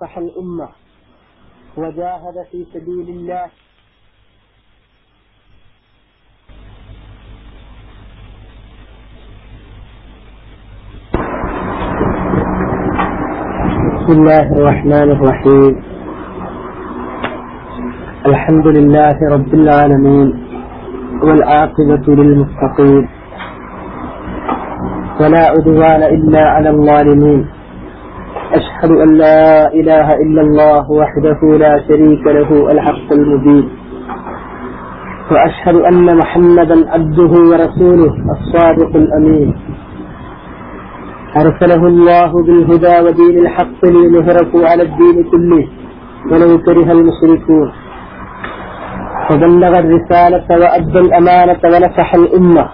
نصح الأمة وجاهد في سبيل الله. بسم الله الرحمن الرحيم. الحمد لله رب العالمين والعاقبة للمتقين ولا عدوان إلا على الظالمين. أشهد أن لا إله إلا الله وحده لا شريك له الحق المبين، وأشهد أن محمدا عبده ورسوله الصادق الأمين، أرسله الله بالهدى ودين الحق ليظهره على الدين كله ولو كره المشركون، وبلغ الرسالة وأدى الأمانة ونصح الأمة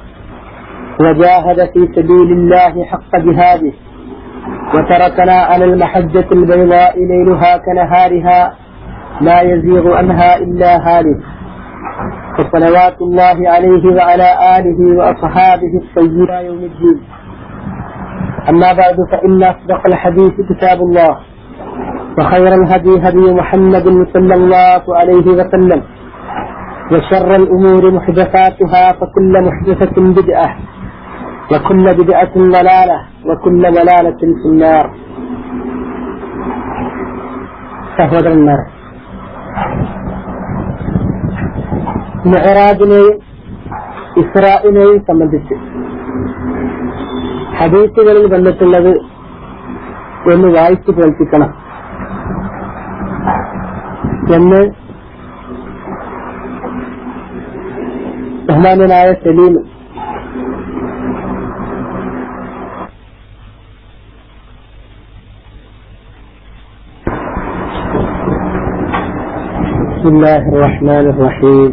وجاهد في سبيل الله حق جهاده، وتركنا على المحجة البيضاء ليلها كنهارها لا يزيغ عنها إلا هالك، فصلوات الله عليه وعلى آله وأصحابه الطيبين يوم الدين. أما بعد، فإن أصدق الحديث كتاب الله، وخير الهدي هدي محمد صلى الله عليه وسلم، وشر الأمور محدثاتها، فكل محدثة بدعة، وكل بدعة ضلالة، وكل ضلالة في النار. സഹോദരന്മാർ, മിഅ്റാജിനെയും ഇസ്രാഇനെയും സംബന്ധിച്ച് ഹദീസുകളിൽ വന്നിട്ടുള്ളത് ഒന്ന് വായിച്ചു കേൾപ്പിക്കണം എന്ന് ബഹുമാന്യനായ സലീം بسم الله الرحمن الرحيم.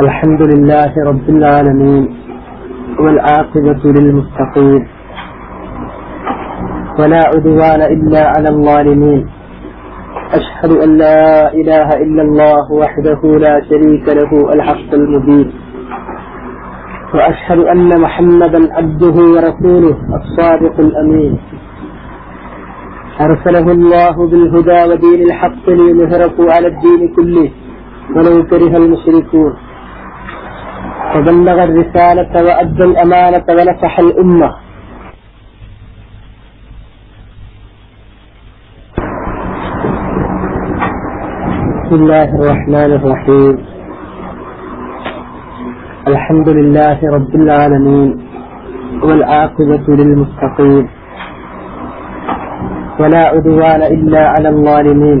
الحمد لله رب العالمين والعاقبة للمتقين ولا عدوان إلا على الظالمين. أشهد أن لا إله إلا الله وحده لا شريك له الحق المبين، وأشهد أن محمدا عبده ورسوله الصادق الأمين، أرسله الله بالهدى ودين الحق ليظهره على الدين كله ولو كره المشركون، وبلغ الرسالة وأدى الأمانة ونصح الأمة بسم الله الرحمن الرحيم. الحمد لله رب العالمين والعاقبة للمتقين ولا عدوان إلا على الظالمين.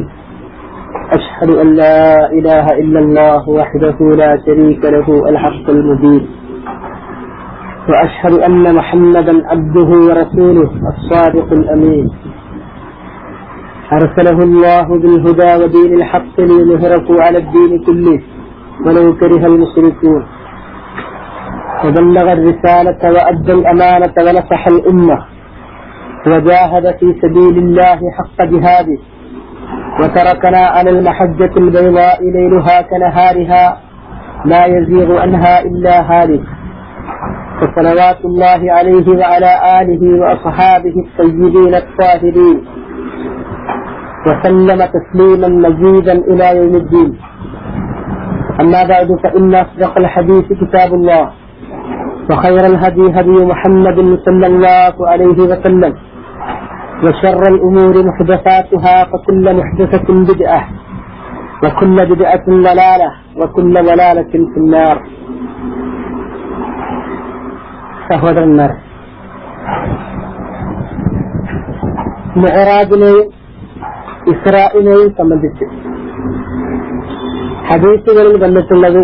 أشهد أن لا إله إلا الله وحده لا شريك له الحق المبين، وأشهد أن محمدا عبده ورسوله الصادق الأمين، أرسله الله بالهدى ودين الحق ليظهره على الدين كله ولو كره المشركون، وبلغ الرسالة وأدى الأمانة ونصح الأمة وجاهد في سبيل الله حق جهاده، وتركنا على المحجة البيضاء ليلها كنهارها لا يزيغ عنها إلا هالك، فصلوات الله عليه وعلى آله وأصحابه الطيبين الطاهرين، وسلم تسليما مزيدا إلى يوم الدين. أما بعد، فإن أصدق الحديث كتاب الله، وخير الهدي هدي محمد صلى الله عليه وسلم، وشر الأمور محدثاتها، فكل محدثة بدعة، وكل بدعة ضلالة، وكل ضلالة في النار. സഹോദരന്മാർ, മിഅ്റാജിനെയും ഇസ്രാഇനെയും സംബന്ധിച്ച് ഹദീസുകളിൽ വന്നിട്ടുള്ളത്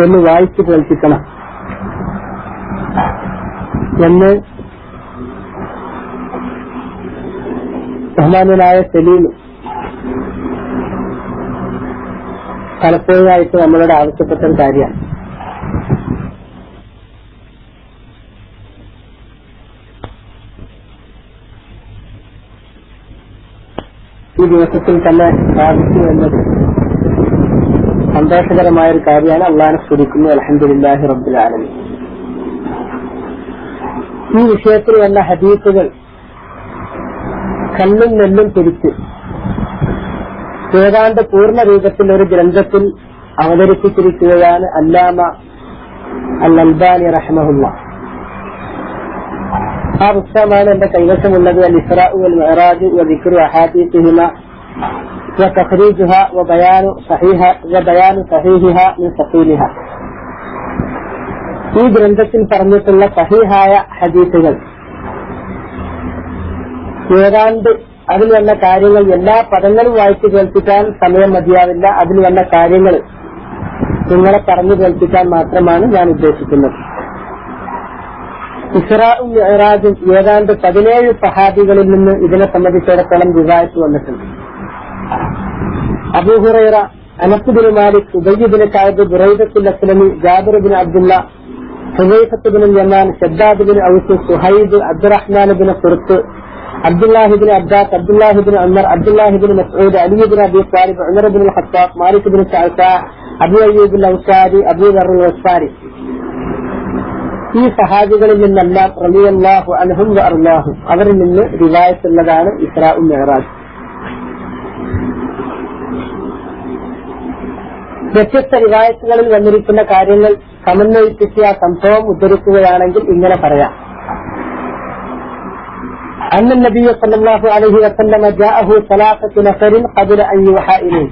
ഒന്ന് വായിച്ചു കേൾപ്പിക്കണം എന്ന് ബഹുമാന്യനായ സലീം പലപ്പോഴായിട്ട് നമ്മളോട് ആവശ്യപ്പെട്ട ഒരു കാര്യമാണ്. ഈ ദിവസത്തിൽ തന്നെ സാധിച്ചു എന്നത് സന്തോഷകരമായൊരു കാര്യമാണ്. അള്ളാഹുവിനെ സ്തുതിക്കുന്നു. അൽഹംദുലില്ലാഹി റബ്ബിൽ ആലമീൻ. ഈ വിഷയത്തിൽ വന്ന ഹദീസുകൾ കല്ലും നെല്ലും തിരിച്ച് ഏതാണ്ട് പൂർണ്ണ രൂപത്തിൽ ഒരു ഗ്രന്ഥത്തിൽ അവതരിപ്പിച്ചിരിക്കുകയാണ് അല്ലാമ അൽ-അൽബാനി റഹ്മഹുല്ലാഹ്. ആ പുസ്തകമാണ് എന്റെ കൈവശമുള്ളത്. അൽ ഇസ്റാഉ വൽ മിഅ്റാജ് വ ദിക്റു അഹാദീസിഹിമ വ തഖ്രീജുഹാ വ ബയാനു സഹീഹിഹാ മിൻ സഖീലിഹാ. ഈ ഗ്രന്ഥത്തിൽ പറഞ്ഞിട്ടുള്ള സഹീഹായ ഹദീസുകൾ ഏതാണ്ട് അതിൽ വന്ന കാര്യങ്ങൾ എല്ലാ പദങ്ങളും വായിച്ചു കേൾപ്പിക്കാൻ സമയം മതിയാവില്ല. അതിൽ വന്ന കാര്യങ്ങൾ നിങ്ങളെ പറഞ്ഞു കേൾപ്പിക്കാൻ മാത്രമാണ് ഞാൻ ഉദ്ദേശിക്കുന്നത്. ഇസ്റാഉം മിഅ്റാജും ഏതാണ്ട് 17 സഹാബികളിൽ നിന്ന് ഇതിനെ സംബന്ധിച്ചിടത്തോളം റിവായത്ത് വന്നിട്ടുണ്ട്. Abu Hurairah, Anas bin Malik, Ubayy bin Kaab, Buraidatul Aslami, Jabir bin Abdullah, Hudhaifat bin Yaman, Shaddad bin Aws, Suhaib, Abdurrahman bin Qurt, Abdullahi bin Abbas, Abdullahi bin Umar, Abdullahi bin Masud, Ali bin Abi Talib, Umar bin Khattab, Malik bin Sada, Abu Ayyub al Ausari, Abu Dhar al Ghafari. ഈ സഹാബികളിൽ നിന്നെല്ലാം റളിയല്ലാഹു അൻഹും വ അർളാഹും അവരിൽ നിന്ന് റിവായത്തുള്ളതാണ് ഇസ്റാഉൽ മിഅ്റാജ്. വ്യത്യസ്ത റിവായത്തുകളിൽ വന്നിരിക്കുന്ന കാര്യങ്ങൾ സമന്വയിപ്പിച്ച് ആ സംഭവം ഉദ്ധരിക്കുകയാണെങ്കിൽ ഇങ്ങനെ പറയാം. أن النبي صلى الله عليه وسلم جاءه 3 نفر قبل أن يوحى إليه.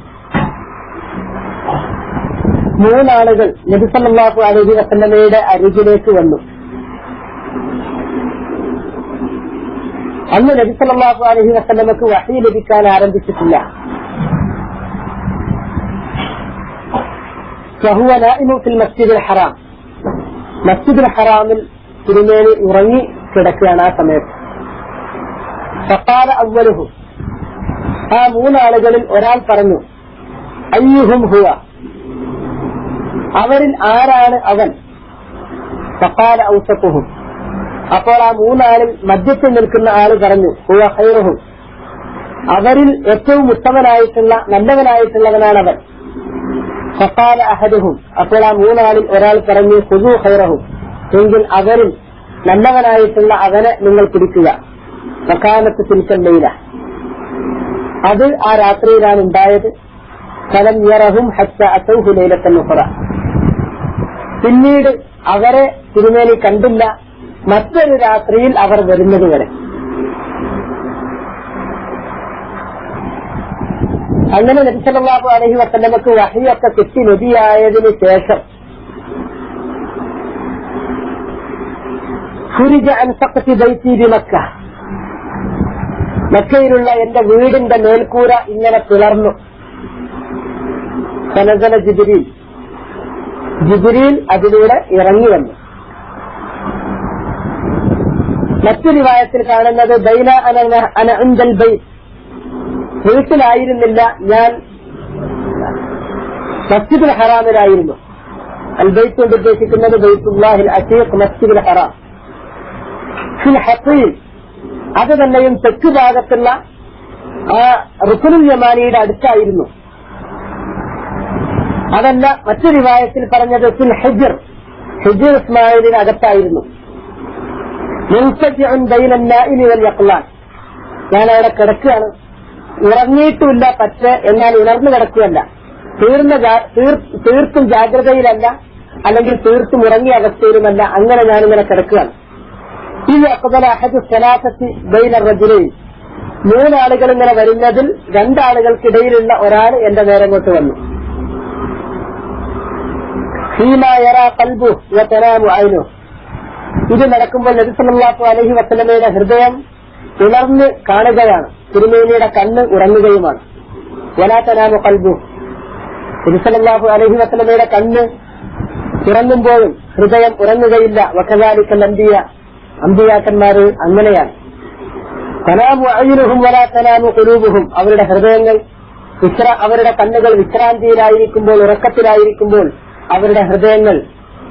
3 ആളുകൾ നബി സല്ലല്ലാഹു അലൈഹി വസല്ലമയുടെ അരികിലേക്ക് വന്നു. അന്ന് നബി സല്ലല്ലാഹു അലൈഹി വസല്ലമക്ക് വഹീ ലഭിക്കാൻ ആരംഭിച്ചിട്ടില്ല. فهو نائم في المسجد الحرام. മസ്ജിദുൽ ഹറാമിൽ തിരുമേനി ഉറങ്ങി കിടക്കുകയാണ് ആ സമയത്ത്. فقال أولهم, ആ 3 ആളുകളിൽ ഒരാൾ പറഞ്ഞു, അയ്യുഹും ഹുവ, അവരിൽ ആരാണ് അവൻ? فقال أوسطهم, അപ്പോൾ ആ 3 ആളിൽ മധ്യത്തിൽ നിൽക്കുന്ന ആള് പറഞ്ഞു, ഹുവ ഖൈറുഹും, അവരിൽ ഏറ്റവും ഉത്തമനായിട്ടുള്ള നല്ലവനായിട്ടുള്ളവനാണവൻ. فقال أحدهم, അപ്പോൾ ആ 3 ആളിൽ ഒരാൾ പറഞ്ഞു, ഖുദൂ ഖൈറഹും, എങ്കിൽ അവരിൽ നല്ലവനായിട്ടുള്ള അവനെ നിങ്ങൾ പിടിക്കുക. വകാനത്ത് തിൽക്കൽ ലൈല, അത് ആ രാത്രിയിലാണ് ഉണ്ടായത്. ഫലം യറഹും ഹത്ത അതൗഹു ലൈലത്തൻ ഉഖറ, പിന്നീട് അവരെ തിരുമേനി കണ്ടില്ല മറ്റൊരു രാത്രിയിൽ അവർ വരുന്നത് വരെ. അങ്ങനെ നബി സല്ലല്ലാഹു അലൈഹി വസല്ലമക്ക് വഹീയൊക്കെ കിട്ടി നബിയായതിനു ശേഷം ഖുരിജ അൻ സഖ്തി ബൈതി ബിമക്ക, മക്കയിലുള്ള എന്റെ വീടിന്റെ മേൽക്കൂര ഇങ്ങനെ പിളർന്നു. ഫനസല ജിബ്രീൽ, ജിബ്രീൽ അതിലൂടെ ഇറങ്ങി വന്നു. മറ്റൊരു റിവായത്തിൽ കാണുന്നത് ബൈന അന ഇൻദൽ ബൈത്ത്, വീട്ടിലായിരുന്നില്ല ഞാൻ, മസ്ജിദുൽ ഹറാമിലായിരുന്നു. അൽ ബൈത്ത് കൊണ്ട് ഉദ്ദേശിക്കുന്നത് ബൈത്തുല്ലാഹിൽ അതീഖ്, മസ്ജിദുൽ ഹറാം. ഫിൽ ഹഖീൽ, അത് തന്നെയും തെക്ക് ഭാഗത്തുള്ള ആ റുക്നുൽ യമാനിയുടെ അടുത്തായിരുന്നു. അതല്ല, മറ്റൊരു റിവായത്തിൽ പറഞ്ഞത് ഫിൽ ഹിജ്ർ, ഹിജ്ർ ഇസ്മായിലിന് അകത്തായിരുന്നു. മുൻസജിഉൻ ബൈനൻ നാഇമി വൽ യഖ്ലാൻ, ഞാൻ അവിടെ കിടക്കുകയാണ്, ഉറങ്ങിയിട്ടുമില്ല പക്ഷേ എന്നാൽ ഉണർന്നു കിടക്കുകയല്ല, തീർത്തും ജാഗ്രതയിലല്ല, അല്ലെങ്കിൽ തീർത്തും ഉറങ്ങിയ അവസ്ഥയിലുമല്ല, അങ്ങനെ ഞാനിങ്ങനെ കിടക്കുകയാണ്. ഇത് അഖ്ബല അഹദു സലാസത്തി ബൈന റജുലൈൻ, 3 ആളുകൾ ഇങ്ങനെ വരുന്നതിൽ 2 ആളുകൾക്കിടയിലുള്ള ഒരാൾ എന്റെ നേരെ ഇങ്ങോട്ട് വന്നു. ഫീമാ യറാ ഖൽബുഹു വതനാമു ഐനുഹു, ഇത് നടക്കുമ്പോൾ നബി സല്ലല്ലാഹു അലൈഹി വസല്ലമയുടെ ഹൃദയം ഉണർന്ന് കാണുകയാണ്, തിരുമേനിയുടെ കണ്ണ് ഉറങ്ങുകയുമാണ്. വലാ തനാമു ഖൽബുഹു, നബി സല്ലല്ലാഹു അലൈഹി വസല്ലമയുടെ കണ്ണ് തുറന്നുമ്പോഴും ഹൃദയം ഉറങ്ങുകയില്ല. വകദാലിക്കൽ അംബിയ, അമ്പിയാക്കന്മാര് അങ്ങനെയാണ്. തനാമു അയ്നുഹും വലാ തനാമു ഖുലൂബുഹും, അവരുടെ ഹൃദയങ്ങൾ അവരുടെ കണ്ണുകൾ വിശ്രാന്തിയിലായിരിക്കുമ്പോൾ, ഉറക്കത്തിലായിരിക്കുമ്പോൾ അവരുടെ ഹൃദയങ്ങൾ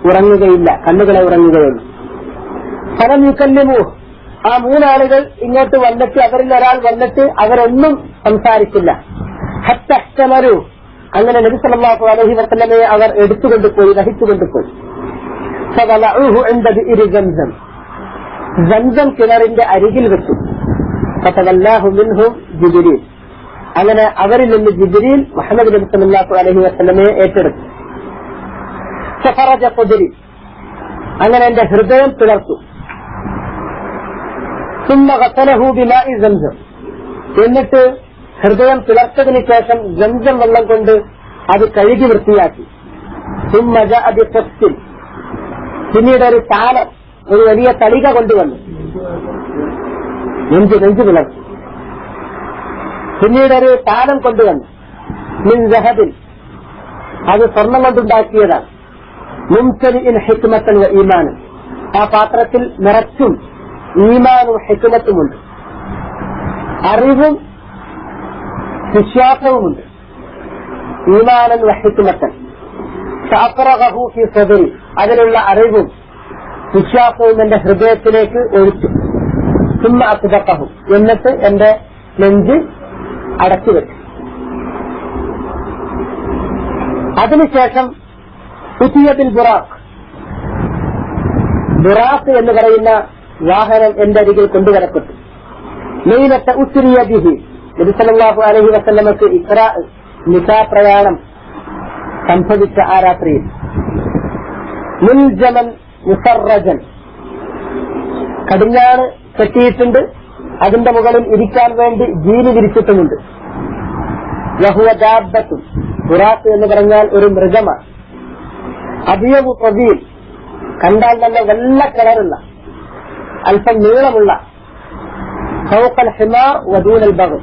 ഉറങ്ങുകയില്ല, കണ്ണുകളെ ഉറങ്ങുകയുള്ളൂ. ഫലം യുകല്ലിമു, ആ 3 ആളുകൾ ഇങ്ങോട്ട് വന്നിട്ട്, അവരിൽ ഒരാൾ വന്നിട്ട് അവരൊന്നും സംസാരിച്ചില്ല. ഹത്ത ഇഹ്തമലു, അങ്ങനെ നബി സല്ലല്ലാഹു അലൈഹി വസല്ലമയെ അവർ എടുത്തുകൊണ്ടുപോയി, വഹിച്ചുകൊണ്ടുപോയി. ഫവലഉഹു ഇൻദ ബിഇരി സംസം, സംസം കിണറിന്റെ അരികിൽ വെച്ചു. ഫതവല്ലാഹു മിൻഹും ജിബ്രീൽ. അങ്ങനെ അവരിൽ നിന്ന് ജിബ്രീൽ മുഹമ്മദ് നബി സല്ലല്ലാഹു അലൈഹി വസല്ലമയെ ഏറ്റെടുത്തു. ഫഖറജ ഖുദ്രി, അങ്ങനെ എന്റെ ഹൃദയം പിളർത്തു. സുമ്മ ഗസലഹു ബിമാഇ സംസം, എന്നിട്ട് ഹൃദയം പിളർത്തതിന് ശേഷം സംസം വെള്ളം കൊണ്ട് അത് കഴുകി വൃത്തിയാക്കി. സുമ്മ ജഅ ബിഖസ്തിൻ, പിന്നീട് ഒരു താലം, ഒരു വലിയ തളിക കൊണ്ടുവന്നു. നെഞ്ചു പിളർത്തി. പിന്നീട് ഒരു താലം കൊണ്ടുവന്നു. മിൻ സഹബിൻ, അത് സ്വർണം കൊണ്ടുണ്ടാക്കിയതാണ്. മുംതലിഇൻ ഹിക്മത്തൻ വ ഈമാനും, ആ പാത്രത്തിൽ നിറച്ചും ഈമാനും ഹിക്മത്തുമുണ്ട്, അറിവും വിശ്വാസവുമുണ്ട്. ഈമാനൻ വ ഹിക്മത്തൻ ഫഅഖറഹു ഫീ സദരി, അതിലുള്ള അറിവും വിശ്വാസവും എന്റെ ഹൃദയത്തിലേക്ക് ഒഴിച്ചു. സുമ്മ അസ്ബഖഹു, എന്നിട്ട് എന്റെ നെഞ്ച് അടച്ചു വെച്ചു. അതിനുശേഷം ഉതിയബിൽ ബുറാഖ്, ബുറാഖ് എന്ന് പറയുന്ന വാഹനം എന്റെ അരികിൽ കൊണ്ടുവരപ്പെട്ടു. ലൈലത്ത ഉസ്രിയ ബിഹി, നബി സല്ലല്ലാഹു അലൈഹി വസല്ലമക്ക് ഇസ്രാ നിസാ പ്രയാണം സംഭവിച്ച ആ രാത്രിയിൽ. മുൽജമൻ മുസറജൻ, കടിഞ്ഞാണ് കെട്ടിയിട്ടുണ്ട്, അതിന്റെ മുകളിൽ ഇരിക്കാൻ വേണ്ടി ജീന് വിരിച്ചിട്ടുമുണ്ട്. വഹുവ ദാബ്ബത്തുൻ, ബുറാഖ് എന്ന് പറഞ്ഞാൽ ഒരു മൃഗമാണ്. അബിയബു ഖബീൽ, കണ്ടാൽ നല്ല വെള്ള കളറുള്ള അല്പം നീളമുള്ള. ഫൗഖൽ ഹിമാർ വദൂനൽ ബഗ്ർ,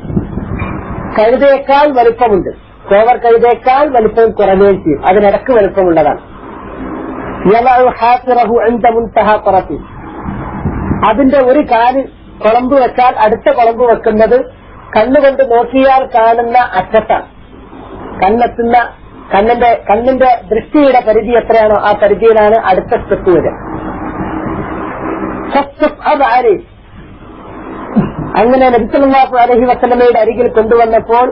കഴുതയേക്കാൾ വലുപ്പമുണ്ട്. കോവർ കഴുതയേക്കാൾ വലുപ്പം കുറഞ്ഞുകയും ചെയ്യും, അതിനിടക്ക് വലുപ്പമുള്ളതാണ്. യലഉ ഹാസിറഹു ഇൻദ മുൻതഹാ ഖറഫി, അതിന്റെ ഒരു കാല് കുളമ്പ് വെച്ചാൽ അടുത്ത കുളമ്പ് വെക്കുന്നത് കണ്ണുകൊണ്ട് നോക്കിയാൽ കാണുന്ന അറ്റത്താണ്. കണ്ണെത്തുന്ന കണ്ണിന്റെ ദൃഷ്ടിയുടെ പരിധി എത്രയാണോ ആ പരിധിയിലാണ് അടുത്ത സ്റ്റെപ്പ് വരിക. അങ്ങനെ നബി സല്ലല്ലാഹു അലൈഹി വസല്ലമയുടെ അരികിൽ കൊണ്ടുവന്നപ്പോൾ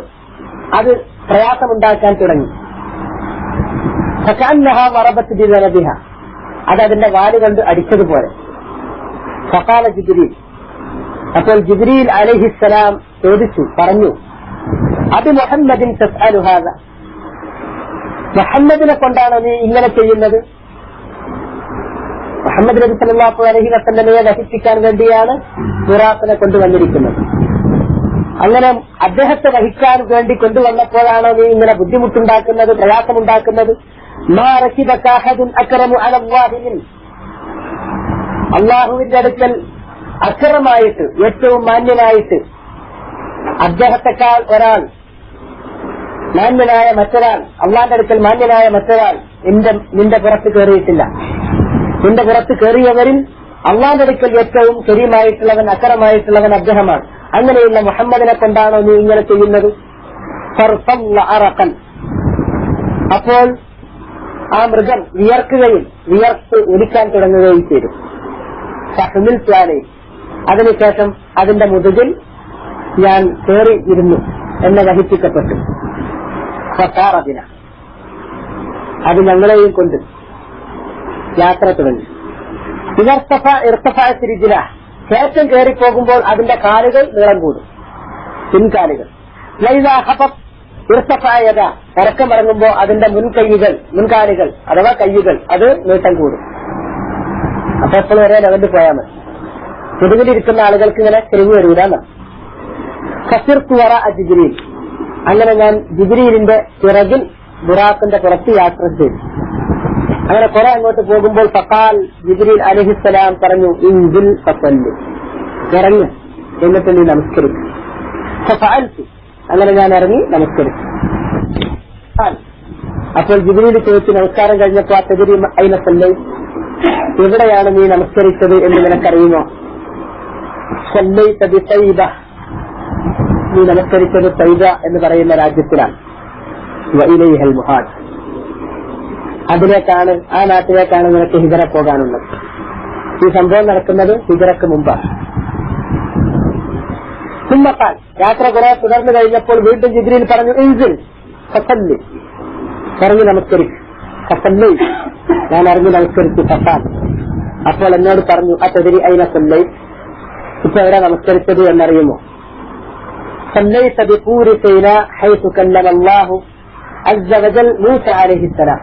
അത് പ്രയാസമുണ്ടാക്കാൻ തുടങ്ങി. ഫകഅന്നഹാ വറബത്ത് ബിദനബിഹ, അത് അതിന്റെ വാല് കൊണ്ട് അടിച്ചതുപോലെ. ഫഖാല ജിബ്രീൽ, അപ്പോൾ ജിബ്രീൽ അലൈഹിസ്സലാം ചോദിച്ചു, പറഞ്ഞു, അബി മുഹമ്മദിൻ തസ്അലു ഹാദ, മുഹമ്മദിനെ കൊണ്ടാണോ നീ ഇങ്ങനെ ചെയ്യുന്നത്? മുഹമ്മദ് നബി സല്ലല്ലാഹു അലൈഹി വസല്ലമയെ വഹിപ്പിക്കാൻ വേണ്ടിയാണ് ബുറാഖിനെ കൊണ്ടുവന്നിരിക്കുന്നത്. അങ്ങനെ അദ്ദേഹത്തെ വഹിക്കാൻ വേണ്ടി കൊണ്ടുവന്നപ്പോഴാണോ നീ ഇങ്ങനെ ബുദ്ധിമുട്ടുണ്ടാക്കുന്നത്, പ്രയാസമുണ്ടാക്കുന്നത്? മാ റകിബക അഹദുൻ അക്റമു അലല്ലാഹി മിൻ, അല്ലാഹുവിന്റെ അടുക്കൽ അക്രമായിട്ട് ഏറ്റവും മാന്യനായിട്ട് അദ്ദേഹത്തെക്കാൾ ഒരാൾ, മാന്യനായ മറ്റൊരാൾ, അള്ളാന്റെ അടുക്കൽ മാന്യനായ മറ്റൊരാൾ നിന്റെ പുറത്ത് കയറിയിട്ടില്ല. നിന്റെ പുറത്ത് കയറിയവരിൽ അള്ളാന്റെ അടുക്കൽ ഏറ്റവും കരീമായിട്ടുള്ളവൻ, അക്രമായിട്ടുള്ളവൻ അദ്ദേഹമാണ്. അങ്ങനെയുള്ള മുഹമ്മദിനെ കൊണ്ടാണോ നീ ഇങ്ങനെ ചെയ്യുന്നത്? അപ്പോൾ ആ മൃഗം വിയർത്ത് ഒലിക്കാൻ തുടങ്ങുകയും ചെയ്തു. അതിനുശേഷം അതിന്റെ മുതുകിൽ ഞാൻ കയറി ഇരുന്നു, എന്നെ വഹിപ്പിക്കപ്പെട്ടു. ഫസാറദിന, അത് ഞങ്ങളെയും കൊണ്ട് യാത്ര തുടങ്ങി. ഇർത്തഫഅത്തിരിജില, കയറ്റം കയറിപ്പോകുമ്പോൾ അതിന്റെ കാലുകൾ നീളം കൂടും, പിൻകാലുകൾ. ഇർത്തഫഅയത, ഇറക്കം ഇറങ്ങുമ്പോൾ അതിന്റെ മുൻകാലുകൾ അഥവാ കയ്യുകൾ അത് നീട്ടം കൂടും. അപ്പൊ എപ്പോഴും ഒരേ ലെവലിൽ പോയാൽ മതി. മുതുകിലിരിക്കുന്ന ആളുകൾക്ക് ഇങ്ങനെ ചെരിവ് വരൂലെന്ന്. ഫസിർതു വറഅ ജിബ്രീൽ, അങ്ങനെ ഞാൻ ജിബ്രീലിന്റെ പിറകിൽ ബുറാഖിന്റെ പുറത്ത് യാത്ര ചെയ്തു. അങ്ങനെ കുറെ അങ്ങോട്ട് പോകുമ്പോൾ ഫഖാൽ, ജിബ്രീൽ അലൈഹിസ്സലാം പറഞ്ഞു, ഇൻസിൽ ഫസല്ലി, ഇറങ്ങി എന്നിട്ട് നീ നമസ്കരിക്കും. ഫഫഅൽതു, അങ്ങനെ ഞാൻ ഇറങ്ങി നമസ്കരിച്ചു. അപ്പോൾ ജിബ്രീൽ ചോദിച്ചു, നമസ്കാരം കഴിഞ്ഞപ്പോൾ തദ്രി അയ്ന സല്ലൈത, എവിടെയാണ് നീ നമസ്കരിച്ചത് എന്ന് നിനക്കറിയുമോ? സല്ലൈത ബിതൈബ, നീ നമസ്കരിച്ചത് തൈബ എന്ന് പറയുന്ന രാജ്യത്തിലാണ്. വഇലൈഹൽ മുഹാജ്, അതിലേക്കാണ്, ആ നാട്ടിലേക്കാണ് നിനക്ക് ഹിജറ പോകാനുള്ളത്. ഈ സംഭവം നടക്കുന്നത് ഹിജറക്ക് മുമ്പാണ്. സുമ്മഖാൽ, യാത്ര കുറെ തുടർന്നു കഴിഞ്ഞപ്പോൾ വീണ്ടും ജിബ്രീൽ പറഞ്ഞു, ഇൻസിൽ ഫസല്ലി, ഇറങ്ങി നമസ്കരിക്കും. ഫസല്ലി, ഞാൻ ഇറങ്ങി നമസ്കരിച്ചു. ഫഖാൽ, അപ്പോൾ എന്നോട് പറഞ്ഞു, അതദ്രി അയ്ന സല്ലൈത, ഇപ്പൊ എവിടെ നമസ്കരിച്ചത് എന്നറിയുമോ? صليت بطور سيناء حيث كلم الله عز وجل موسى عليه السلام.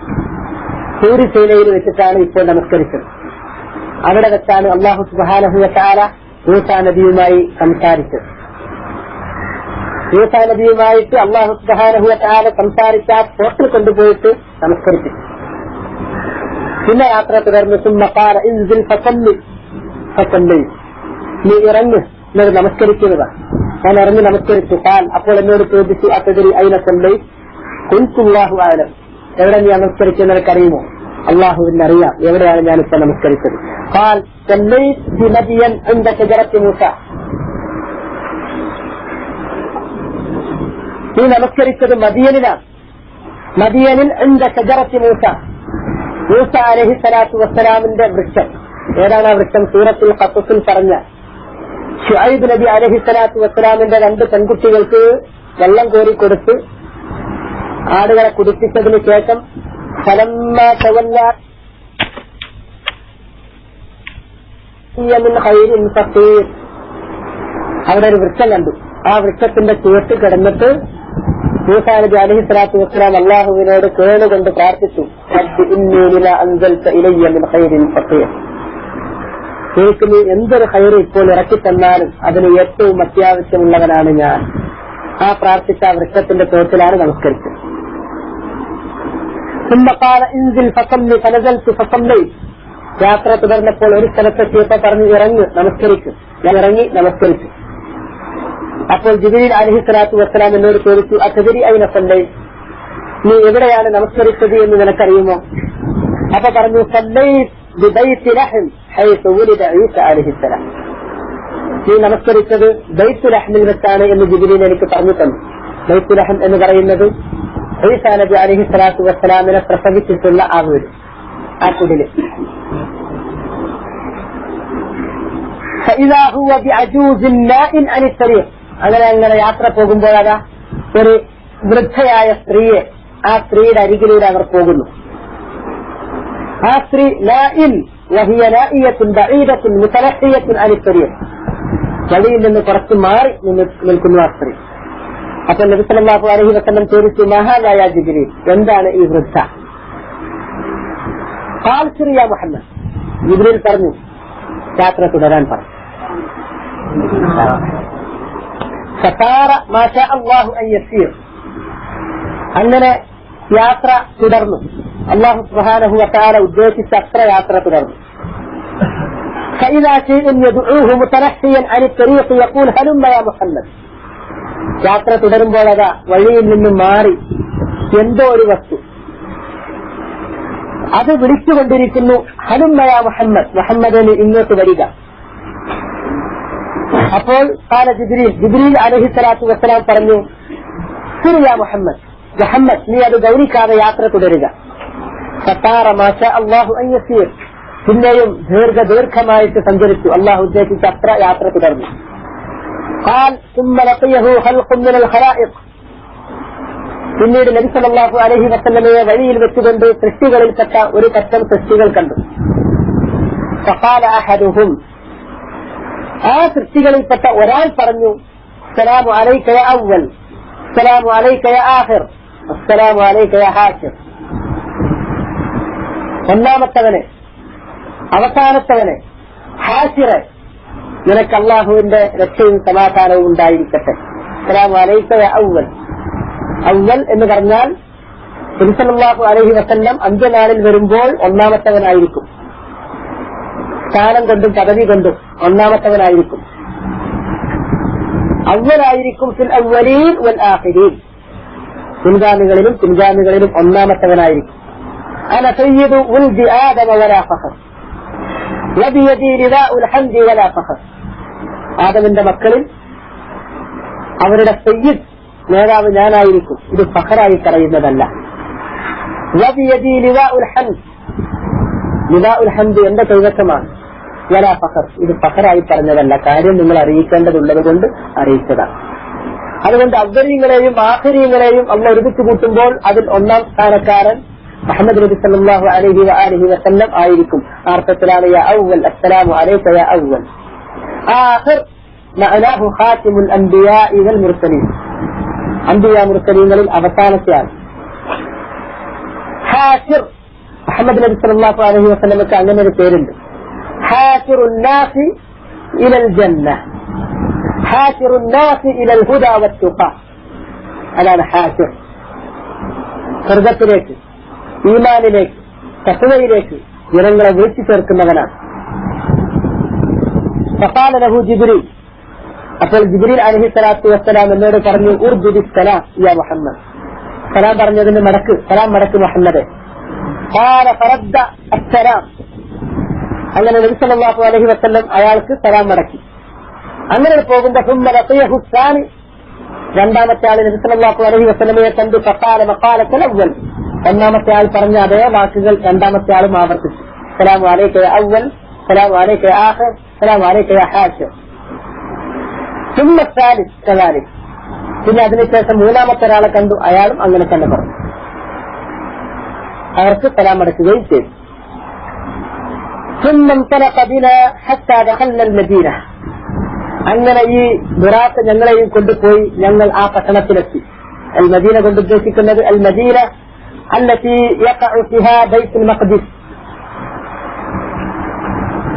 طور സീനയിൽ വെച്ചിട്ടാണ് ഇപ്പോൾ നമസ്കരിച്ചത്. അവിടെ വെച്ചാണ് അല്ലാഹു സുബ്ഹാനഹു വ തആല മൂസാ നബിയുമായി സംസാരിച്ചത്. മൂസാ നബിയുമായിട്ട് അല്ലാഹു സുബ്ഹാനഹു വ തആല സംസാരിച്ച സ്പോട്ടിൽ കൊണ്ടുപോയിട്ട് നമസ്കരിച്ചു. പിന്നെ യാത്ര തുടർന്ന് സുമ്മ ഖാല ഇൻസിൽ ഫസല്ലി ഫസല്ലി, നീ ഇറങ്ങ് എന്നോട് നമസ്കരിക്കുക. ഞാൻ ഇറങ്ങി നമസ്കരിച്ചു. ഖാൽ, അപ്പോൾ എന്നോട് ചോദിച്ചു അതദരി ഐന സല്ലൈ? ഖുൽതു അല്ലാഹു അഅലം, എവിടെ നീ നമസ്കരിച്ചത് നിനക്കറിയുമോ? അല്ലാഹുവിന് അറിയാം എവിടെയാണ് ഞാനിപ്പോൾ നമസ്കരിച്ചത്. ഖാൽ സല്ലൈതു ഫി മദിയൻ ഇൻദ ശജറത്തി മൂസ, നീ നമസ്കരിച്ചത് മദിയനിലാണ്. മദിയനിൽ ഇൻദ ശജറത്തി മൂസ, മൂസ അലൈഹി സ്വലാത്തു വസ്സലാമിന്റെ വൃക്ഷം. ഏതാണ് ആ വൃക്ഷം? സൂറത്തുൽ ഖസസിൽ പറഞ്ഞ ശുഐബ് നബി അലൈഹി സ്വലാത്തു വസ്സലാമിന്റെ 2 പെൺകുട്ടികൾക്ക് വെള്ളം കോരി കൊടുത്ത് ആടുകളെ കുടിപ്പിച്ചതിന് ശേഷം അവിടെ ഒരു വൃക്ഷം കണ്ടു. ആ വൃക്ഷത്തിന്റെ ചുവട്ട് കിടന്നിട്ട് മൂസാ നബി അലൈഹി സ്വലാത്തു വസ്സലാം അല്ലാഹുവിനോട് കേളുകൊണ്ട് പ്രാർത്ഥിച്ചു, എനിക്ക് നീ എന്തൊരു ഖൈർ ഇപ്പോൾ ഇറക്കി തന്നാലും അതിന് ഏറ്റവും അത്യാവശ്യമുള്ളവനാണ് ഞാൻ. ആ പ്രാർത്ഥിച്ച വൃക്ഷത്തിന്റെ ചോട്ടിലാണ് നമസ്കരിച്ചത്. യാത്ര തുടർന്നപ്പോൾ ഒരു സ്ഥലത്തെത്തിയപ്പോ പറഞ്ഞു ഇറങ്ങി നമസ്കരിക്കും. ഞാൻ ഇറങ്ങി നമസ്കരിച്ചു. അപ്പോൾ ജിബ്രീൽ അലൈഹി സ്വലാത്തു വസ്സലാം എന്നോട് ചോദിച്ചു അതദരി ഐന സല്ലൈ, നീ എവിടെയാണ് നമസ്കരിച്ചത് എന്ന് നിനക്കറിയുമോ? അപ്പൊ പറഞ്ഞു സല്ലൈതു ബിബൈത്തി ലഹം ഹൈസു വുലിദ ഈസ അലൈഹി സലാം, നീ നമസ്കരിച്ചത് ബൈത്തുൽ ലഹ്മിൽ വെച്ചാണ് എന്ന് ജിബ്രീൽ എനിക്ക് പറഞ്ഞു തന്നു. ബൈത്തുൽ ലഹം എന്ന് പറയുന്നത് ഈസാ നബി അലൈഹി സ്വലാത്തു വസ്സലാമിനെ പ്രസവിച്ചിട്ടുള്ള ആ വീട്, ആ കുടില്. ഫഇദാ ഹുവ ബിഅജൂസിൻ നാഇൻ അനി തരീഖ്, അങ്ങനെ യാത്ര പോകുമ്പോൾ അതാ ഒരു വൃദ്ധയായ സ്ത്രീയെ, ആ സ്ത്രീയുടെ അരികിലൂടെ അവർ പോകുന്നു. ആ സ്ത്രീ നാഇൻ വഹിയ നാഇയത്തുൻ ബഈദത്തുൻ മുതലഹിയത്തുൻ അനി തരീഖ്, വഴിയിൽ നിന്ന് കുറച്ച് മാറി നിൽക്കുന്നു ആ സ്ത്രീ. അപ്പോൾ നബി സല്ലല്ലാഹു അലൈഹി വസല്ലം ചോദിച്ചു മഹാദാ യാ ജിബ്രീൽ, എന്താണ് ഈ വൃദ്ധ? ഖാൽ സിർ യാ മുഹമ്മദ്, ജിബ്രീൽ പറഞ്ഞു യാത്ര തുടരാൻ പറഞ്ഞു. ഫസാറ മാ ശാ അല്ലാഹു അൻ യസീർ, അങ്ങനെ യാത്ര തുടർന്നു. അല്ലാഹു സുബ്ഹാനഹു വ തആല ഉദ്ദേശിച്ച അത്ര യാത്ര തുടർന്നു. فإذا شيء يدعوه متنحيا عن الطريق يقول هلم يا محمد, യാത്ര തുടരുമ്പോൾ അതാ വഴിയിൽ നിന്നും മാറി എന്തോ ഒരു വസ്തു അത് വിളിച്ചുകൊണ്ടിരിക്കുന്നു, ഹലുമ്മ യാ മുഹമ്മദ്, മുഹമ്മദിന് ഇങ്ങോട്ട് വരിക. അപ്പോൾ ഖാല ജിബ്രീൽ അലൈഹി സ്വലാത്തു വസ്സലാം പറഞ്ഞു സിർ യാ മുഹമ്മദ്, മുഹമ്മദ് നീ അത് ഗൗനിക്കാതെ യാത്ര തുടരുക. ഫസാറ മാ ശാ അല്ലാഹു അൻ യസീർ, പിന്നെയും ദീർഘമായിട്ട് സഞ്ചരിച്ചു. അല്ലാഹു ഉദ്ദേശിച്ച അത്ര യാത്ര തുടർന്നു. ഖാൽ ثم لقيه خلق من الخلائق, പിന്നീട് നബി സല്ലല്ലാഹു അലൈഹി വസല്ലമയെ വഴിയിൽ വെച്ചുകൊണ്ട് സൃഷ്ടികളിൽപ്പെട്ട ഒരു പറ്റം സൃഷ്ടികൾ കണ്ടു. ഫഖാല അഹദുഹും, ആ സൃഷ്ടികളിൽപ്പെട്ട ഒരാൾ പറഞ്ഞു അസ്സലാമു അലൈക യാ അവ്വൽ, അസ്സലാമു അലൈക യാ ആഖിർ, അസ്സലാമു അലൈക യാ ഹാശിർ. ഒന്നാമത്തവനെ, അവസാനത്തവനെ, ഹാശിറെ, നിനക്ക് അല്ലാഹുവിന്റെ രക്ഷയും സമാധാനവും ഉണ്ടായിരിക്കട്ടെ. അസ്സലാമു അലൈക യാ അവ്വൽ. അവ്വൽ എന്ന് പറഞ്ഞാൽ നബി സല്ലല്ലാഹു അലൈഹി വസല്ലം അന്ത്യനാളിൽ വരുമ്പോൾ ഒന്നാമത്തവനായിരിക്കും. സ്ഥാനം കൊണ്ടും പദവി കൊണ്ടും ഒന്നാമത്തവനായിരിക്കും. അവ്വലായിരിക്കും ഫിൽ അവ്വലീൻ വൽ ആഖിരീൻ, മുൻഗാമികളിലും പിൻഗാമികളിലും ഒന്നാമത്തവനായിരിക്കും. അന സയ്യിദു ഉൽദി ആദമ വലാ ഫഖർ വബിയദി റിദാഉൽ ഹംദി വലാ ഫഖർ, ആദമിന്റെ മക്കളിൽ അവരുടെ സയ്യിദ് നേതാവ് ഞാനായിരിക്കും, ഇത് ഫഖറായി പറയുന്നതല്ല. വബിയദി റിദാഉൽ ഹംദ്, റിദാഉൽ ഹംദ് എന്റെ കൈവശമാണ്. വലാ ഫഖർ, ഇത് ഫഖറായി പറഞ്ഞതല്ല, കാര്യം നിങ്ങൾ അറിയിക്കേണ്ടതുള്ളത് കൊണ്ട് അറിയിച്ചതാണ്. അതുകൊണ്ട് അവ്വലീങ്ങളെയും ആഖിരീങ്ങളെയും അല്ലാഹു ഒരുമിച്ച് കൂട്ടുമ്പോൾ അതിൽ ഒന്നാം സ്ഥാനക്കാരൻ മുഹമ്മദ് നബി സല്ലല്ലാഹു അലൈഹി വആലിഹി വസല്ലം ആയിരിക്കും. ആ അർത്ഥത്തിലാണ് യാ അവ്വൽ, അസ്സലാമു അലൈക യാ അവ്വൽ. ആഖിർ മഅനാഹു ഖാതിമുൽ അംബിയാഇ വൽ മുർസലീൻ. അംബിയ മുർസലീങ്ങളിൽ അവസാനത്തെ ആൾ. ഹാശിർ, മുഹമ്മദ് നബി സല്ലല്ലാഹു അലൈഹി വസല്ലമക്ക് അങ്ങനെ ഒരു പേരുണ്ട്. ഹാശിറുൻ നാസി ഇലൽ ജന്ന, ഹാശിറുൻ നാസി ഇലൽ ഹുദാ വത്തുഖാ. അതാണ് ഹാശിർ. സ്വർഗത്തിലേക്ക്, ഈമാനിലേക്ക്, തഖ്വയിലേക്ക് ജനങ്ങളെ വിളിച്ചു ചേർക്കുന്നവനാണ്. ഫഖാല ലഹു ജിബ്രീൽ, അപ്പോൾ ജിബ്രീൽ അലൈഹിസ്സലാത്തു വസ്സലാം എന്നോട് പറഞ്ഞു, ഉർദുബി സലാം യാ മുഹമ്മദ്, സലാം പറഞ്ഞതിന് മടക്ക്, സലാം മടക്ക് മുഹമ്മദേ. ഖാല ഫറദ്ദ അസ്സലാം, അങ്ങനെ നബി സല്ലല്ലാഹു അലൈഹി വസല്ലം അയാൾക്ക് സലാം മടക്കി. അങ്ങനെ പോകുമ്പോൾ സുമ്മ ലഖിയഹു സാനി, രണ്ടാമത്തെ ആൾ നബി സല്ലല്ലാഹു അലൈഹി വസല്ലമയെ കണ്ടു. ഫഖാല മഖാലത്തുൽ അവ്വൽ, ഒന്നാമത്തെ ആൾ പറഞ്ഞ അതേ വാക്കുകൾ രണ്ടാമത്തെ ആളും ആവർത്തിച്ചു. സലാമു അലൈക യാ അവ്വൽ, സലാമു അലൈക യാ ആഖിർ, സലാമു അലൈക യാ ഹാശിർ. സുമ്മ സാലിസ് കദാലിക്, പിന്നെ അതിനുശേഷം മൂന്നാമത്തെ ഒരാളെ കണ്ടു, അയാളും അങ്ങനെ തന്നെ പറഞ്ഞു. അവർക്ക് സലാം അടക്കുകയും ചെയ്തു. ثم انطلق بنا حتى دخلنا المدينة, അങ്ങനെ ഈ ബുറാഖ് ഞങ്ങളെയും കൊണ്ടുപോയി ഞങ്ങൾ ആ പട്ടണത്തിലെത്തി. അൽ മദീന കൊണ്ട് ഉദ്ദേശിക്കുന്നത് അൽ മദീന التي يقع فيها بيت المقدس,